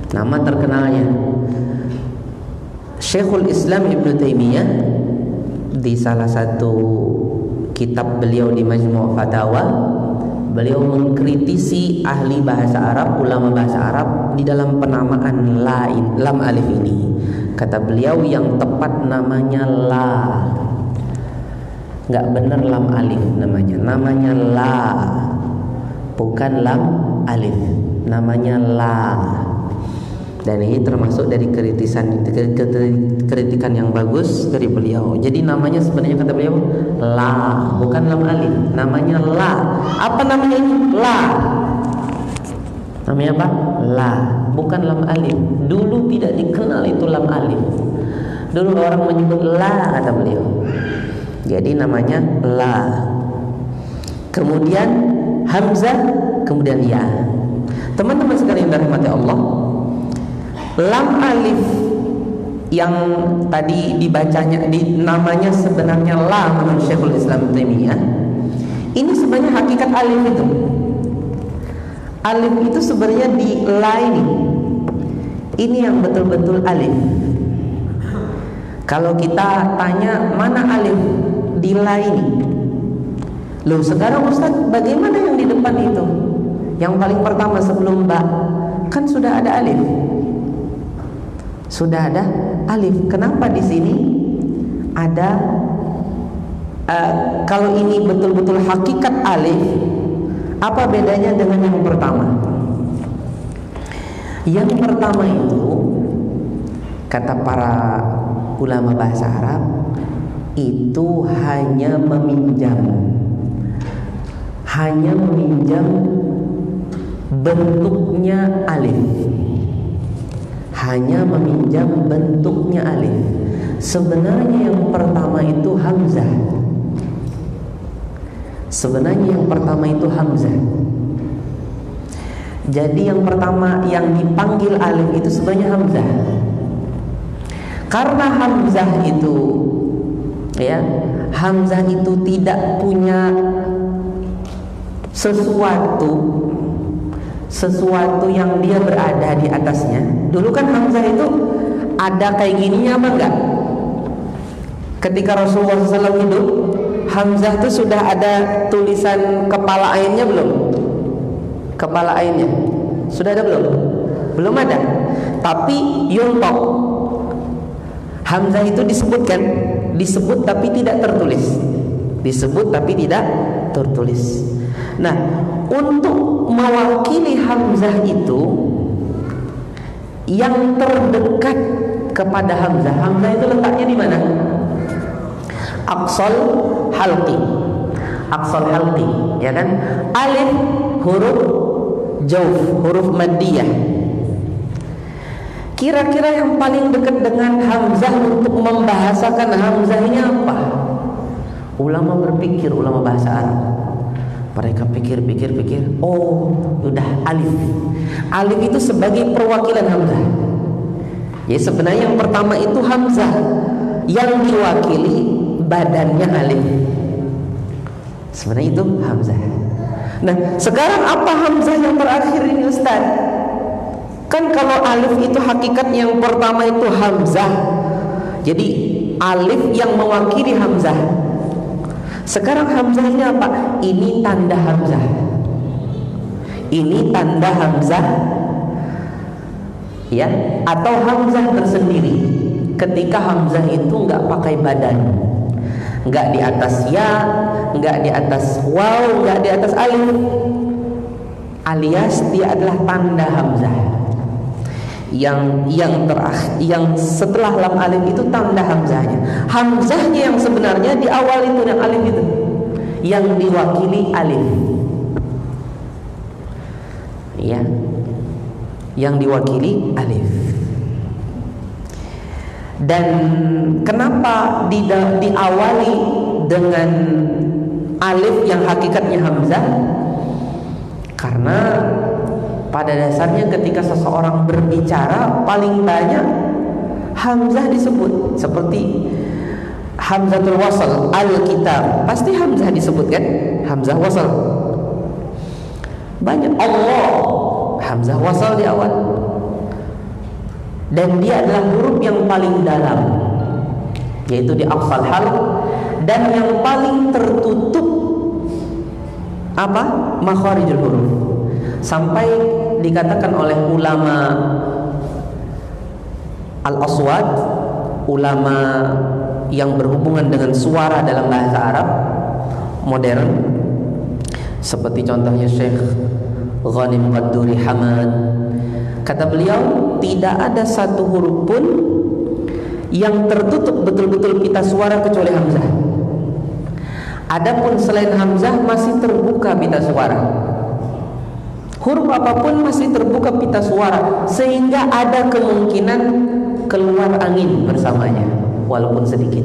Nama terkenalnya Syekhul Islam Ibnu Taimiyah di salah satu kitab beliau di Majmu' Fatawa, beliau mengkritisi ahli bahasa Arab, ulama bahasa Arab di dalam penamaan lam alif ini. Kata beliau yang tepat namanya la. Enggak benar lam alif namanya la. Bukan lam alif, namanya la. Dan ini termasuk dari kritikan yang bagus dari beliau. Jadi namanya sebenarnya kata beliau la, bukan lam alif, namanya la. Apa namanya ini? La. Namanya apa? La, bukan lam alif. Dulu tidak dikenal itu lam alif. Dulu orang menyebut la, kata beliau. Jadi namanya la. Kemudian hamzah, kemudian ya. Teman-teman sekalian dirahmati Allah, lam alif yang tadi dibacanya namanya sebenarnya la menurut Syekhul Islam Taimiyah. Ini sebenarnya hakikat alif itu. Alif itu sebenarnya di la ini. Ini yang betul-betul alif. Kalau kita tanya mana alif di la ini, loh sekarang Ustaz bagaimana yang di depan itu? Yang paling pertama sebelum ba, kan sudah ada alif. Sudah ada alif. Kenapa di sini ada kalau ini betul-betul hakikat alif, apa bedanya dengan yang pertama? Yang pertama itu kata para ulama bahasa Arab itu hanya meminjam bentuknya alif. Hanya meminjam bentuknya alif. Sebenarnya yang pertama itu hamzah. Jadi yang pertama yang dipanggil alif itu sebenarnya hamzah. Karena hamzah itu hamzah itu tidak punya sesuatu yang dia berada di atasnya. Dulu kan hamzah itu ada kayak gininya apa enggak? Ketika Rasulullah SAW hidup, hamzah itu sudah ada tulisan kepala ainnya belum? Kepala ainnya sudah ada belum? Belum ada. Tapi yuntok, hamzah itu disebut tapi tidak tertulis. Nah, untuk mewakili hamzah itu yang terdekat kepada hamzah itu letaknya di mana? Aqsal halqi, ya kan? Alif huruf jauf, huruf maddiyah. Kira-kira yang paling dekat dengan hamzah untuk membahasakan hamzah ini apa? Ulama berpikir, ulama bahasa Arab. Mereka pikir, oh, udah alif. Alif itu sebagai perwakilan hamzah. Ya sebenarnya yang pertama itu hamzah, yang diwakili badannya alif. Sebenarnya itu hamzah. Nah, sekarang apa hamzah yang terakhir ini Ustaz? Kan kalau alif itu hakikatnya yang pertama itu hamzah. Jadi alif yang mewakili hamzah. Sekarang hamzah ini apa? Ini tanda hamzah. Ini tanda hamzah, ya, atau hamzah tersendiri. Ketika hamzah itu nggak pakai badan, nggak di atas ya, nggak di atas waw, nggak di atas alif, alias dia adalah tanda hamzah. Yang setelah lam alif itu tanda hamzahnya. Hamzahnya yang sebenarnya di awal itu yang alif itu, yang diwakili alif, ya, yang diwakili alif. Dan kenapa diawali dengan alif yang hakikatnya hamzah? Karena pada dasarnya ketika seseorang berbicara paling banyak hamzah disebut. Seperti hamzatul wasl, al-kitab, pasti hamzah disebut kan? Hamzah wasl. Banyak Allah, hamzah wasl di awal. Dan dia adalah huruf yang paling dalam, yaitu di aqsal halq, dan yang paling tertutup apa? Makharijul huruf. Sampai dikatakan oleh ulama al-aswad, ulama yang berhubungan dengan suara dalam bahasa Arab modern, seperti contohnya Syekh Ghanim Qadduri Hamad, kata beliau tidak ada satu huruf pun yang tertutup betul-betul pita suara kecuali hamzah. Adapun selain hamzah masih terbuka pita suara. Huruf apapun masih terbuka pita suara, sehingga ada kemungkinan keluar angin bersamanya walaupun sedikit.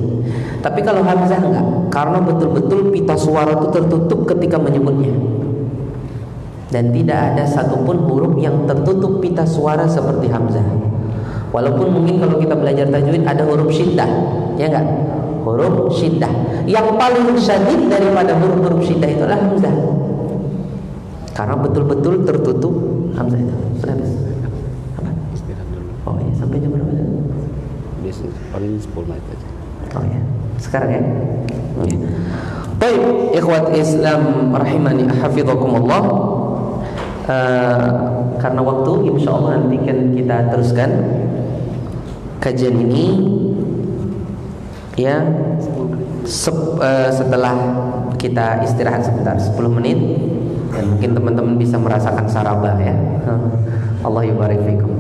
Tapi kalau hamzah enggak, karena betul-betul pita suara itu tertutup ketika menyebutnya. Dan tidak ada satupun huruf yang tertutup pita suara seperti hamzah. Walaupun mungkin kalau kita belajar tajwid ada huruf syiddah, ya enggak? Huruf syiddah. Yang paling syadid daripada huruf-huruf syiddah itulah hamzah. Karena betul-betul tertutup hamzah itu. Sudah habis? Apa? Istirahat dulu. Oh iya, sampai jam berapa? Biasa paling 10 menit aja. Oh ya, sekarang ya. Baik, ikhwat Islam rahimani hafizakumullah. Karena waktu, insyaallah nanti kan kita teruskan kajian ini ya setelah kita istirahat sebentar 10 menit, dan mungkin teman-teman bisa merasakan sarabah ya. Allah yubarik fikum.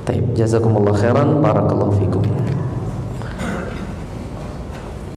Baik, jazakumullah khairan, barakallahu fikum.